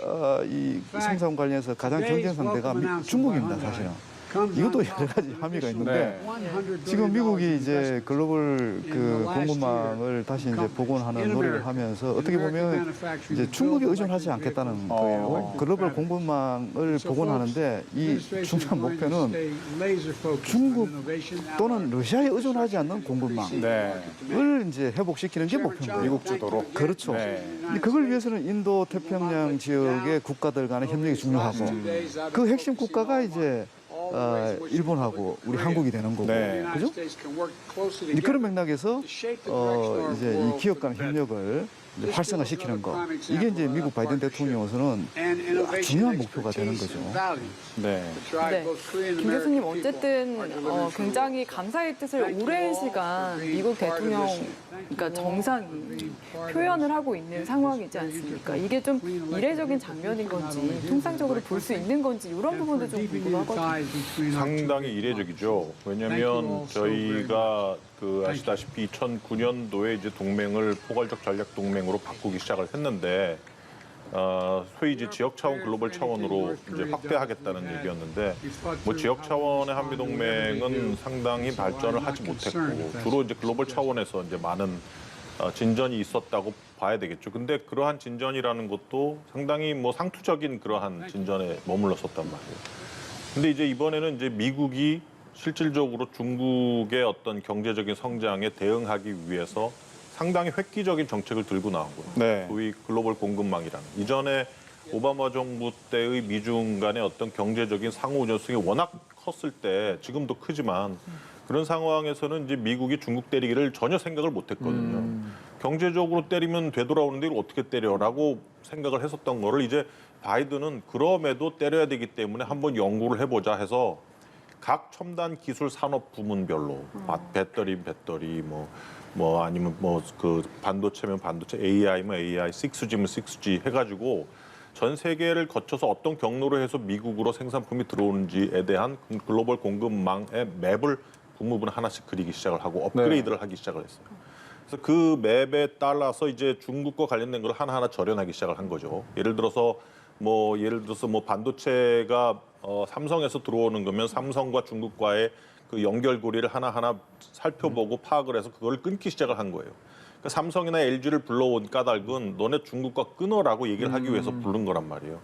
Speaker 3: 이 생산 관련해서 가장 경쟁 상대가 중국입니다, 사실은. 이것도 여러 가지 함의가 있는데 지금 미국이 이제 글로벌 그 공급망을 다시 이제 복원하는 노력을 하면서 어떻게 보면 이제 중국에 의존하지 않겠다는 거예요. 글로벌 공급망을 복원하는데 이 중요한 목표는 중국 또는 러시아에 의존하지 않는 공급망을
Speaker 1: 네.
Speaker 3: 이제 회복시키는 게 목표인 거예요.
Speaker 1: 미국 주도로.
Speaker 3: 그렇죠.
Speaker 1: 네.
Speaker 3: 근데 그걸 위해서는 인도 태평양 지역의 국가들 간의 협력이 중요하고 그 핵심 국가가 이제 일본하고 우리 한국이 되는 거고,
Speaker 1: 네.
Speaker 3: 그죠? 이제 그런 맥락에서 이제 이 기업 간 협력을 이제 활성화시키는 거, 이게 이제 미국 바이든 대통령으로서는 중요한 목표가 되는 거죠.
Speaker 1: 네.
Speaker 2: 네. 김 교수님 어쨌든 굉장히 감사의 뜻을 오랜 시간 미국 대통령 그러니까 정상이 표현을 하고 있는 상황이지 않습니까? 이게 좀 이례적인 장면인 건지 통상적으로 볼 수 있는 건지 이런 부분도 좀 궁금하거든요.
Speaker 4: 상당히 이례적이죠. 왜냐하면 저희가 그 아시다시피 2009년도에 이제 동맹을 포괄적 전략 동맹으로 바꾸기 시작을 했는데 소위 이제 지역 차원, 글로벌 차원으로 이제 확대하겠다는 얘기였는데 뭐 지역 차원의 한미 동맹은 상당히 발전을 하지 못했고 주로 이제 글로벌 차원에서 이제 많은 진전이 있었다고 봐야 되겠죠. 근데 그러한 진전이라는 것도 상당히 뭐 상투적인 그러한 진전에 머물렀었단 말이에요. 근데 이제 이번에는 이제 미국이 실질적으로 중국의 어떤 경제적인 성장에 대응하기 위해서 상당히 획기적인 정책을 들고 나온 거예요.
Speaker 1: 네.
Speaker 4: 소위 글로벌 공급망이라는. 이전에 오바마 정부 때의 미중 간의 어떤 경제적인 상호 우선성이 워낙 컸을 때 지금도 크지만 그런 상황에서는 이제 미국이 중국 때리기를 전혀 생각을 못 했거든요. 경제적으로 때리면 되돌아오는데 이걸 어떻게 때려라고 생각을 했었던 거를 이제 바이든은 그럼에도 때려야 되기 때문에 한번 연구를 해보자 해서 각 첨단 기술 산업 부문별로 배터리 뭐 아니면 뭐 그 반도체면 반도체, AI면 AI, 6G면 6G 해가지고 전 세계를 거쳐서 어떤 경로로 해서 미국으로 생산품이 들어오는지에 대한 글로벌 공급망의 맵을 국무부는 하나씩 그리기 시작을 하고 업그레이드를 하기 시작을 했어요. 그래서 그 맵에 따라서 이제 중국과 관련된 걸 하나하나 절연하기 시작을 한 거죠. 예를 들어서 뭐 반도체가 삼성에서 들어오는 거면 삼성과 중국과의 그 연결고리를 하나하나 살펴보고 파악을 해서 그걸 끊기 시작을 한 거예요. 그러니까 삼성이나 LG를 불러온 까닭은 너네 중국과 끊어라고 얘기를 하기 위해서 부른 거란 말이에요.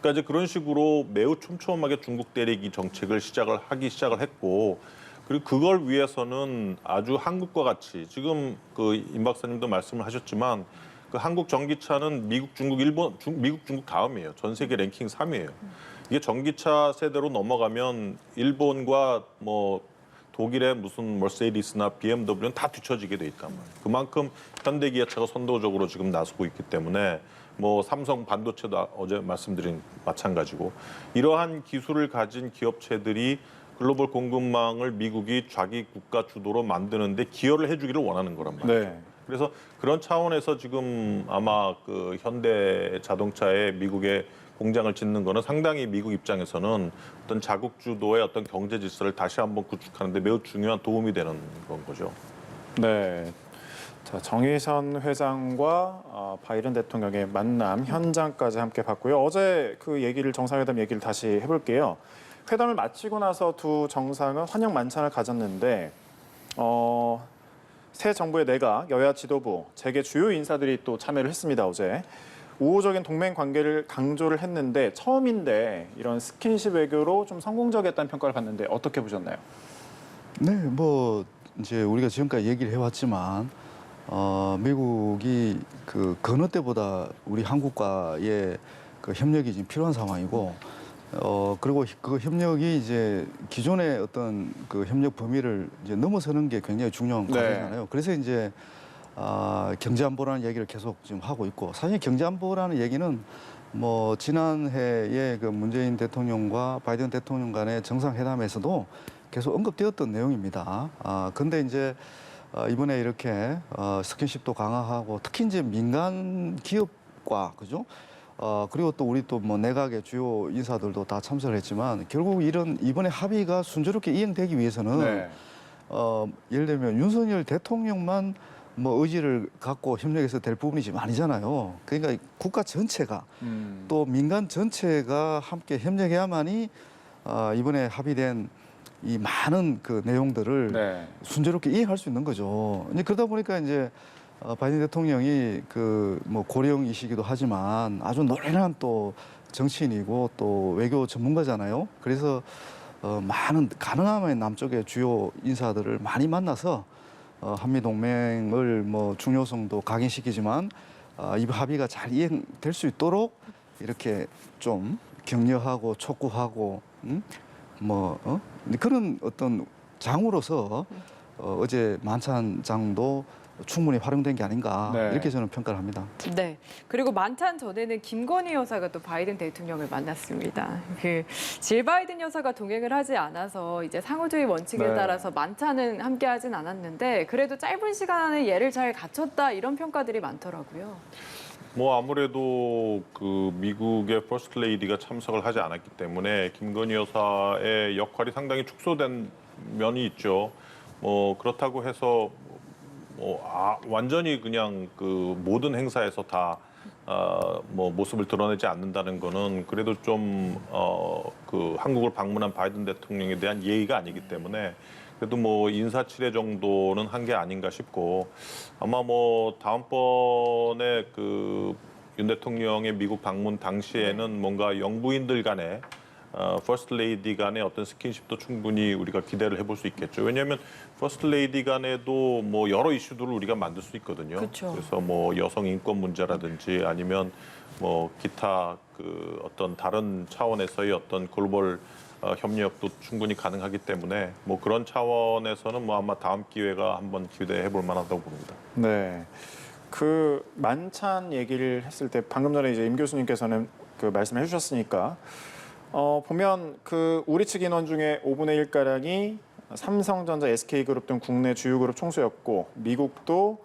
Speaker 4: 그러니까 이제 그런 식으로 매우 촘촘하게 중국 때리기 정책을 하기 시작을 했고 그리고 그걸 위해서는 아주 한국과 같이 지금 그 임 박사님도 말씀을 하셨지만 그 한국 전기차는 미국, 중국, 일본, 미국, 중국 다음이에요. 전 세계 랭킹 3위예요. 이게 전기차 세대로 넘어가면 일본과 뭐 독일의 무슨 머세디스나 BMW는 다 뒤처지게 돼 있단 말이에요. 그만큼 현대 기아차가 선도적으로 지금 나서고 있기 때문에 뭐 삼성 반도체도 어제 말씀드린 마찬가지고 이러한 기술을 가진 기업체들이 글로벌 공급망을 미국이 자기 국가 주도로 만드는데 기여를 해주기를 원하는 거란 말이에요.
Speaker 1: 네.
Speaker 4: 그래서 그런 차원에서 지금 아마 그 현대 자동차에 미국의 공장을 짓는 거는 상당히 미국 입장에서는 어떤 자국 주도의 어떤 경제 질서를 다시 한번 구축하는 데 매우 중요한 도움이 되는 건 거죠.
Speaker 1: 네. 자, 정의선 회장과 바이든 대통령의 만남 현장까지 함께 봤고요. 어제 그 얘기를 정상회담 얘기를 다시 해볼게요. 회담을 마치고 나서 두 정상은 환영 만찬을 가졌는데 새 정부의 내각, 여야 지도부, 재계 주요 인사들이 또 참여를 했습니다. 어제. 우호적인 동맹 관계를 강조를 했는데 처음인데 이런 스킨십 외교로 좀 성공적이었다는 평가를 받는데 어떻게 보셨나요?
Speaker 3: 네, 뭐 이제 우리가 지금까지 얘기를 해왔지만 미국이 그 어느 때보다 우리 한국과의 그 협력이 지금 필요한 상황이고 그리고 그 협력이 이제 기존의 어떤 그 협력 범위를 이제 넘어서는 게 굉장히 중요한
Speaker 1: 네.
Speaker 3: 과제잖아요. 그래서 이제 경제 안보라는 얘기를 계속 지금 하고 있고 사실 경제 안보라는 얘기는 뭐 지난해에 그 문재인 대통령과 바이든 대통령 간의 정상회담에서도 계속 언급되었던 내용입니다. 근데 이제 이번에 이렇게 스킨십도 강화하고 특히 이제 민간 기업과 그죠? 그리고 또 우리 또 뭐 내각의 주요 인사들도 다 참석을 했지만 결국 이번에 합의가 순조롭게 이행되기 위해서는
Speaker 1: 네.
Speaker 3: 예를 들면 윤석열 대통령만 뭐 의지를 갖고 협력해서 될 부분이 지금 아니잖아요. 그러니까 국가 전체가 또 민간 전체가 함께 협력해야만이 이번에 합의된 이 많은 그 내용들을
Speaker 1: 네.
Speaker 3: 순조롭게 이행할 수 있는 거죠. 이제 그러다 보니까 이제 바이든 대통령이 그 뭐 고령이시기도 하지만 아주 노련한 또 정치인이고 또 외교 전문가잖아요. 그래서 많은 가능하면 남쪽의 주요 인사들을 많이 만나서 한미 동맹을 뭐 중요성도 각인시키지만 이 합의가 잘 이행될 수 있도록 이렇게 좀 격려하고 촉구하고 그런 어떤 장으로서 어제 만찬장도 충분히 활용된 게 아닌가
Speaker 1: 네.
Speaker 3: 이렇게 저는 평가를 합니다.
Speaker 2: 네. 그리고 만찬 전에는 김건희 여사가 또 바이든 대통령을 만났습니다. 질 바이든 여사가 동행을 하지 않아서 이제 상호주의 원칙에
Speaker 1: 네.
Speaker 2: 따라서 만찬은 함께하진 않았는데 그래도 짧은 시간 안에 예를 잘 갖췄다 이런 평가들이 많더라고요.
Speaker 4: 뭐 아무래도 그 미국의 퍼스트 레이디가 참석을 하지 않았기 때문에 김건희 여사의 역할이 상당히 축소된 면이 있죠. 뭐 그렇다고 해서 완전히 그냥 그 모든 행사에서 다 뭐 모습을 드러내지 않는다는 거는 그래도 좀 그 한국을 방문한 바이든 대통령에 대한 예의가 아니기 때문에 그래도 뭐 인사치레 정도는 한 게 아닌가 싶고 아마 뭐 다음번에 그 윤 대통령의 미국 방문 당시에는 뭔가 영부인들 간에 퍼스트 레이디 간의 어떤 스킨십도 충분히 우리가 기대를 해볼 수 있겠죠. 왜냐하면 퍼스트 레이디 간에도 뭐 여러 이슈들을 우리가 만들 수 있거든요.
Speaker 2: 그렇죠.
Speaker 4: 그래서 뭐 여성 인권 문제라든지 아니면 뭐 기타 그 어떤 다른 차원에서의 어떤 글로벌 협력도 충분히 가능하기 때문에 뭐 그런 차원에서는 뭐 아마 다음 기회가 한번 기대해 볼 만하다고 봅니다.
Speaker 1: 네. 그 만찬 얘기를 했을 때 방금 전에 이제 임 교수님께서는 그 말씀해 주셨으니까 보면 그 우리 측 인원 중에 5분의 1가량이 삼성전자, SK그룹 등 국내 주요 그룹 총수였고 미국도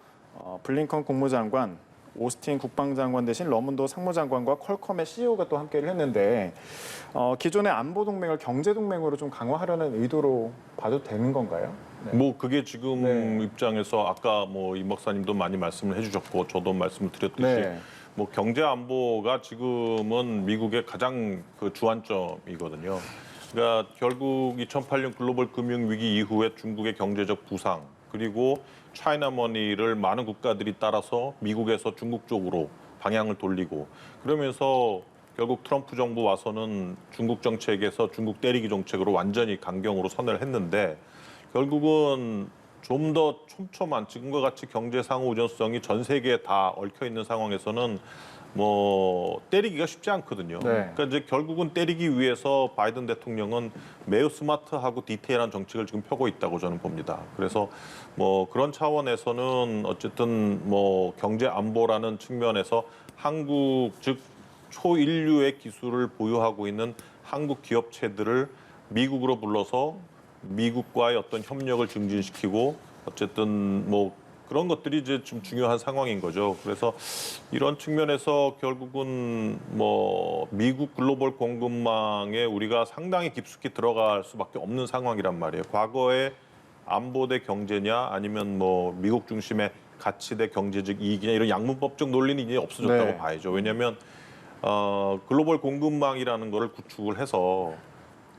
Speaker 1: 블링컨 국무장관, 오스틴 국방장관 대신 러문도 상무장관과 퀄컴의 CEO가 또 함께를 했는데 기존의 안보 동맹을 경제 동맹으로 좀 강화하려는 의도로 봐도 되는 건가요? 네.
Speaker 4: 뭐 그게 지금
Speaker 1: 네.
Speaker 4: 입장에서 아까 뭐 임 박사님도 많이 말씀을 해주셨고 저도 말씀을 드렸듯이
Speaker 1: 네.
Speaker 4: 뭐 경제 안보가 지금은 미국의 가장 그 주안점이거든요. 그러니까 결국 2008년 글로벌 금융 위기 이후에 중국의 경제적 부상 그리고 차이나 머니를 많은 국가들이 따라서 미국에서 중국 쪽으로 방향을 돌리고 그러면서 결국 트럼프 정부 와서는 중국 정책에서 중국 때리기 정책으로 완전히 강경으로 선회를 했는데 결국은 좀 더 촘촘한 지금과 같이 경제 상호 우전성이 전 세계에 다 얽혀 있는 상황에서는 뭐 때리기가 쉽지 않거든요.
Speaker 1: 네.
Speaker 4: 그러니까 이제 결국은 때리기 위해서 바이든 대통령은 매우 스마트하고 디테일한 정책을 지금 펴고 있다고 저는 봅니다. 그래서 뭐 그런 차원에서는 어쨌든 뭐 경제 안보라는 측면에서 한국 즉 초인류의 기술을 보유하고 있는 한국 기업체들을 미국으로 불러서 미국과의 어떤 협력을 증진시키고 어쨌든 뭐 그런 것들이 이제 좀 중요한 상황인 거죠. 그래서 이런 측면에서 결국은 뭐 미국 글로벌 공급망에 우리가 상당히 깊숙이 들어갈 수밖에 없는 상황이란 말이에요. 과거에 안보 대 경제냐 아니면 뭐 미국 중심의 가치 대 경제적 이익이냐 이런 양문법적 논리는 이제 없어졌다고
Speaker 1: 네.
Speaker 4: 봐야죠. 왜냐하면 글로벌 공급망이라는 거를 구축을 해서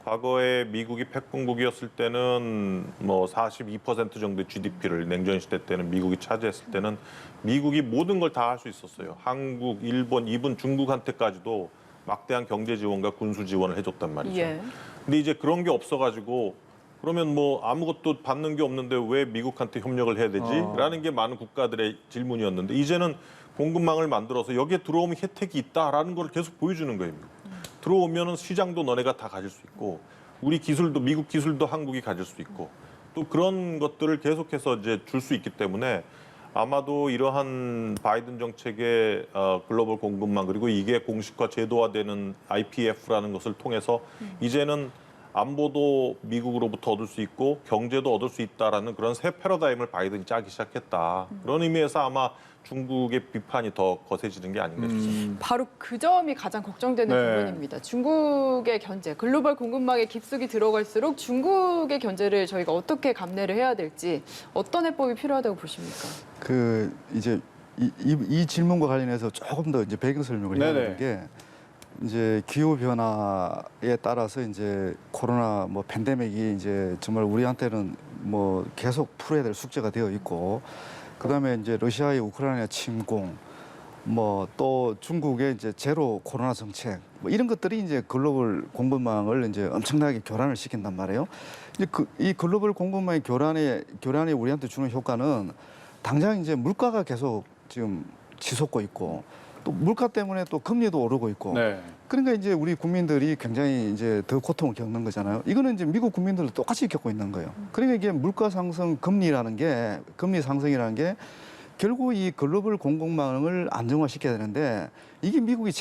Speaker 4: 과거에 미국이 패권국이었을 때는 뭐 42% 정도의 GDP를 냉전 시대 때는 미국이 차지했을 때는 미국이 모든 걸 다 할 수 있었어요. 한국, 일본, 이분 중국한테까지도 막대한 경제 지원과 군수 지원을 해줬단 말이죠.
Speaker 2: 예.
Speaker 4: 근데 이제 그런 게 없어가지고 그러면 뭐 아무것도 받는 게 없는데 왜 미국한테 협력을 해야 되지? 라는 게 많은 국가들의 질문이었는데 이제는 공급망을 만들어서 여기에 들어오면 혜택이 있다라는 걸 계속 보여주는 거예요. 들어오면은 시장도 너네가 다 가질 수 있고 우리 기술도 미국 기술도 한국이 가질 수 있고 또 그런 것들을 계속해서 이제 줄 수 있기 때문에 아마도 이러한 바이든 정책의 글로벌 공급망 그리고 이게 공식화 제도화되는 IPF라는 것을 통해서 이제는 안보도 미국으로부터 얻을 수 있고 경제도 얻을 수 있다라는 그런 새 패러다임을 바이든이 짜기 시작했다. 그런 의미에서 아마 중국의 비판이 더 거세지는 게 아닌가 싶습니다.
Speaker 2: 바로 그 점이 가장 걱정되는
Speaker 1: 네.
Speaker 2: 부분입니다. 중국의 견제, 글로벌 공급망에 깊숙이 들어갈수록 중국의 견제를 저희가 어떻게 감내를 해야 될지 어떤 해법이 필요하다고 보십니까?
Speaker 3: 그 이제 이 질문과 관련해서 조금 더 이제 배경 설명을 해야
Speaker 1: 네네.
Speaker 3: 되는 게 이제 기후 변화에 따라서 이제 코로나 뭐 팬데믹이 이제 정말 우리한테는 뭐 계속 풀어야 될 숙제가 되어 있고 그다음에 이제 러시아의 우크라이나 침공 뭐 또 중국의 이제 제로 코로나 정책 뭐 이런 것들이 이제 글로벌 공급망을 이제 엄청나게 교란을 시킨단 말이에요. 이제 이 글로벌 공급망의 교란이 우리한테 주는 효과는 당장 이제 물가가 계속 지금 치솟고 있고 또 물가 때문에 또 금리도 오르고 있고
Speaker 1: 네.
Speaker 3: 그러니까 이제 우리 국민들이 굉장히 이제 더 고통을 겪는 거잖아요. 이거는 이제 미국 국민들도 똑같이 겪고 있는 거예요. 그러니까 이게 물가 상승, 금리 상승이라는 게 결국 이 글로벌 공급망을 안정화시켜야 되는데 이게 미국이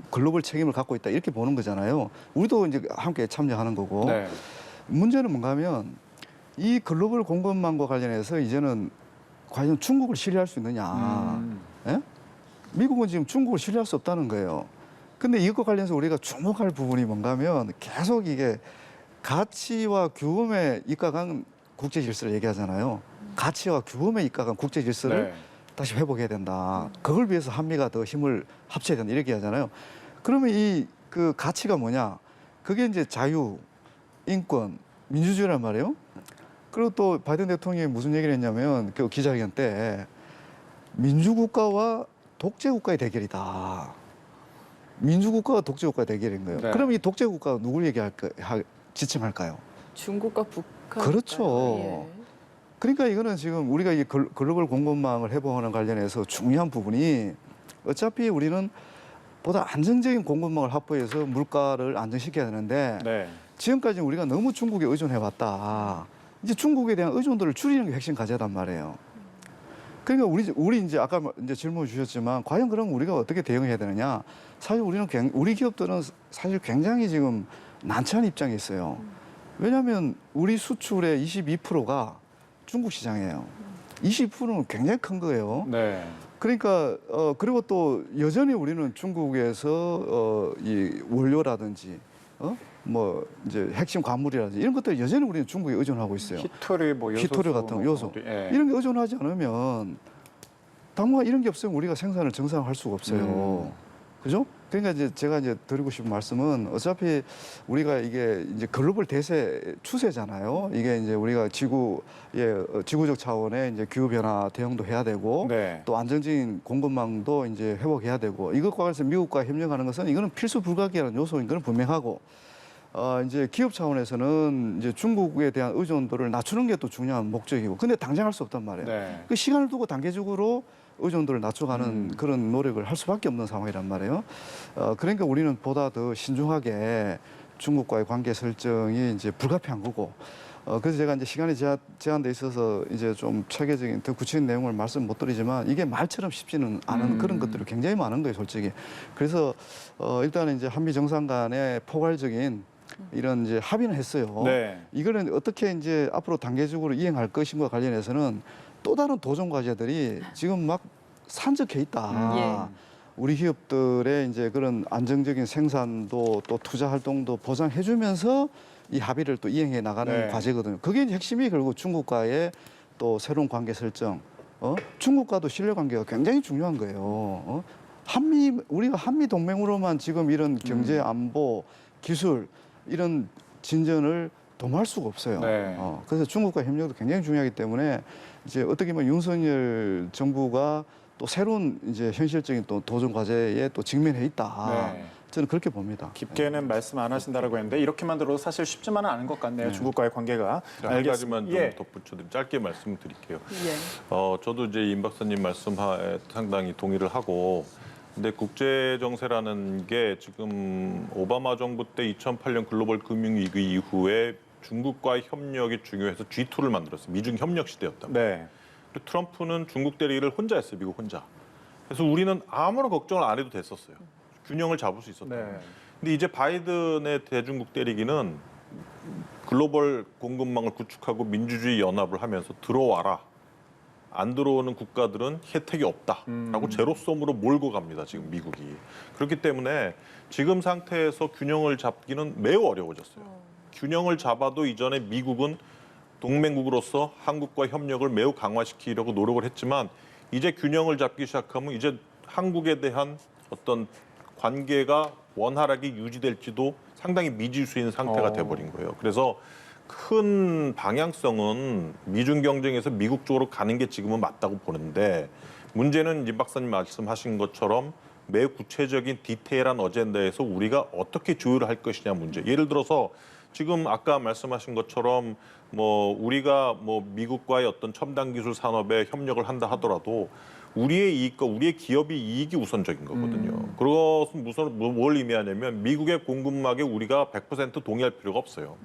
Speaker 3: 글로벌 책임을 갖고 있다 이렇게 보는 거잖아요. 우리도 이제 함께 참여하는 거고.
Speaker 1: 네.
Speaker 3: 문제는 뭔가 하면 이 글로벌 공급망과 관련해서 이제는 과연 중국을 신뢰할 수 있느냐. 예? 미국은 지금 중국을 신뢰할 수 없다는 거예요. 근데 이것과 관련해서 우리가 주목할 부분이 뭔가 하면 계속 이게 가치와 규범에 입각한 국제 질서를 얘기하잖아요. 가치와 규범에 입각한 국제 질서를
Speaker 1: 네.
Speaker 3: 다시 회복해야 된다. 그걸 위해서 한미가 더 힘을 합쳐야 된다. 이렇게 하잖아요. 그러면 이 그 가치가 뭐냐? 그게 이제 자유, 인권, 민주주의란 말이에요. 그리고 또 바이든 대통령이 무슨 얘기를 했냐면 그 기자회견 때 민주국가와 독재국가의 대결이다. 민주국가와 독재국가의 대결인 거예요.
Speaker 1: 네.
Speaker 3: 그럼 이 독재국가가 누굴 지칭할까요?
Speaker 2: 중국과 북한.
Speaker 3: 그렇죠. 그러니까 이거는 지금 우리가 이 글로벌 공급망을 회복하는 관련해서 중요한 부분이 어차피 우리는 보다 안정적인 공급망을 확보해서 물가를 안정시켜야 되는데
Speaker 1: 네.
Speaker 3: 지금까지 우리가 너무 중국에 의존해왔다. 이제 중국에 대한 의존도를 줄이는 게 핵심 과제단 말이에요. 그러니까 우리 이제 아까 이제 질문 주셨지만 과연 그럼 우리가 어떻게 대응해야 되느냐? 사실 우리 기업들은 사실 굉장히 지금 난처한 입장에 있어요. 왜냐하면 우리 수출의 22%가 중국 시장이에요. 20%는 굉장히 큰 거예요.
Speaker 1: 네.
Speaker 3: 그러니까 그리고 또 여전히 우리는 중국에서 이 원료라든지 뭐 이제 핵심 광물이라든지 이런 것들 여전히 우리는 중국에 의존하고 있어요.
Speaker 1: 히토리 뭐 요소
Speaker 3: 히토리 같은 요소
Speaker 1: 예.
Speaker 3: 이런 게 의존하지 않으면 당분간 이런 게 없으면 우리가 생산을 정상화할 수가 없어요. 그죠? 그러니까 이제 제가 이제 드리고 싶은 말씀은 어차피 우리가 이게 이제 글로벌 대세 추세잖아요. 이게 이제 우리가 지구적 차원의 이제 기후 변화 대응도 해야 되고
Speaker 1: 네.
Speaker 3: 또 안정적인 공급망도 이제 회복해야 되고 이것과 관련해서 미국과 협력하는 것은 이거는 필수 불가결한 요소인 건 분명하고 이제 기업 차원에서는 이제 중국에 대한 의존도를 낮추는 게 또 중요한 목적이고, 근데 당장 할 수 없단 말이에요.
Speaker 1: 네.
Speaker 3: 그 시간을 두고 단계적으로 의존도를 낮춰가는 그런 노력을 할 수밖에 없는 상황이란 말이에요. 그러니까 우리는 보다 더 신중하게 중국과의 관계 설정이 이제 불가피한 거고. 그래서 제가 이제 시간이 제한돼 있어서 이제 좀 체계적인 더 구체적인 내용을 말씀 못 드리지만 이게 말처럼 쉽지는 않은 그런 것들이 굉장히 많은 거예요, 솔직히. 그래서 일단은 이제 한미 정상 간의 포괄적인 이런 이제 합의는 했어요.
Speaker 1: 네.
Speaker 3: 이거는 어떻게 이제 앞으로 단계적으로 이행할 것인가 관련해서는 또 다른 도전 과제들이 지금 막 산적해 있다. 우리 기업들의 이제 그런 안정적인 생산도 또 투자 활동도 보장해주면서 이 합의를 또 이행해 나가는
Speaker 1: 네.
Speaker 3: 과제거든요. 그게 이제 핵심이 결국 중국과의 또 새로운 관계 설정. 중국과도 신뢰 관계가 굉장히 중요한 거예요. 우리가 한미 동맹으로만 지금 이런 경제 안보 기술 이런 진전을 도모할 수가 없어요.
Speaker 1: 네.
Speaker 3: 그래서 중국과 협력도 굉장히 중요하기 때문에 이제 어떻게 보면 윤석열 정부가 또 새로운 이제 현실적인 또 도전 과제에 또 직면해 있다.
Speaker 1: 네.
Speaker 3: 저는 그렇게 봅니다.
Speaker 1: 깊게는 말씀 안 하신다라고 했는데 이렇게만 들어도 사실 쉽지만은 않은 것 같네요. 중국과의 관계가.
Speaker 4: 한 가지만 좀
Speaker 1: 예.
Speaker 4: 덧붙여드리면 짧게 말씀드릴게요.
Speaker 2: 예.
Speaker 4: 저도 이제 임 박사님 말씀에 상당히 동의를 하고, 근데 국제 정세라는 게 지금 오바마 정부 때 2008년 글로벌 금융위기 이후에 중국과의 협력이 중요해서 G2를 만들었어요. 미중 협력 시대였단 말이에요.
Speaker 1: 네.
Speaker 4: 그리고 트럼프는 중국 대리를 혼자 했어요. 미국 혼자. 그래서 우리는 아무런 걱정을 안 해도 됐었어요. 균형을 잡을 수 있었다.
Speaker 1: 네.
Speaker 4: 근데 이제 바이든의 대중국 대리기는 글로벌 공급망을 구축하고 민주주의 연합을 하면서 들어와라. 안 들어오는 국가들은 혜택이 없다라고 제로섬으로 몰고 갑니다. 지금 미국이. 그렇기 때문에 지금 상태에서 균형을 잡기는 매우 어려워졌어요. 균형을 잡아도 이전에 미국은 동맹국으로서 한국과 협력을 매우 강화시키려고 노력을 했지만 이제 균형을 잡기 시작하면 이제 한국에 대한 어떤 관계가 원활하게 유지될지도 상당히 미지수인 상태가 돼버린 거예요. 그래서 큰 방향성은 미중 경쟁에서 미국 쪽으로 가는 게 지금은 맞다고 보는데, 문제는 임 박사님 말씀하신 것처럼 매우 구체적인 디테일한 어젠다에서 우리가 어떻게 조율을 할 것이냐 문제. 예를 들어서 지금 아까 말씀하신 것처럼 뭐 우리가 뭐 미국과의 어떤 첨단 기술 산업에 협력을 한다 하더라도 우리의 이익과 우리의 기업의 이익이 우선적인 거거든요. 그것은 뭘 의미하냐면 미국의 공급망에 우리가 100% 동의할 필요가 없어요.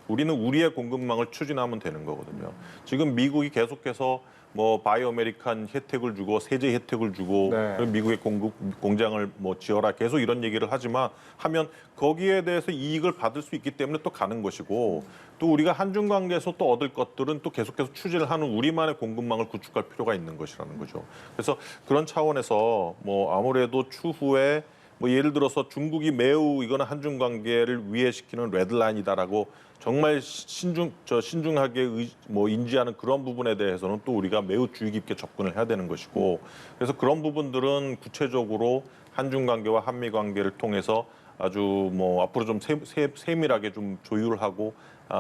Speaker 4: 우리는 우리의 공급망을 추진하면 되는 거거든요. 지금 미국이 계속해서 뭐 바이오 아메리칸 혜택을 주고 세제 혜택을 주고
Speaker 1: 네.
Speaker 4: 그리고 미국의 공장을 뭐 지어라 계속 이런 얘기를 하지만 하면 거기에 대해서 이익을 받을 수 있기 때문에 또 가는 것이고, 또 우리가 한중 관계에서 또 얻을 것들은 또 계속해서 추진을 하는 우리만의 공급망을 구축할 필요가 있는 것이라는 거죠. 그래서 그런 차원에서 뭐 아무래도 추후에 뭐 예를 들어서 중국이 매우 이거는 한중 관계를 위해시키는 레드라인이다라고 정말 신중하게 인지하는 그런 부분에 대해서는 또 우리가 매우 주의 깊게 접근을 해야 되는 것이고, 그래서 그런 부분들은 구체적으로 한중 관계와 한미 관계를 통해서 아주 뭐 앞으로 좀 세밀하게 좀 조율을 하고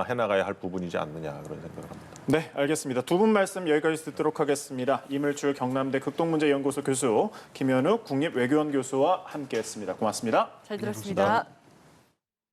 Speaker 4: 해나가야 할 부분이지 않느냐 그런 생각을 합니다.
Speaker 1: 네, 알겠습니다. 두 분 말씀 여기까지 듣도록 하겠습니다. 이물출 경남대 극동문제연구소 교수, 김현욱 국립외교원 교수와 함께했습니다. 고맙습니다.
Speaker 2: 잘 들었습니다.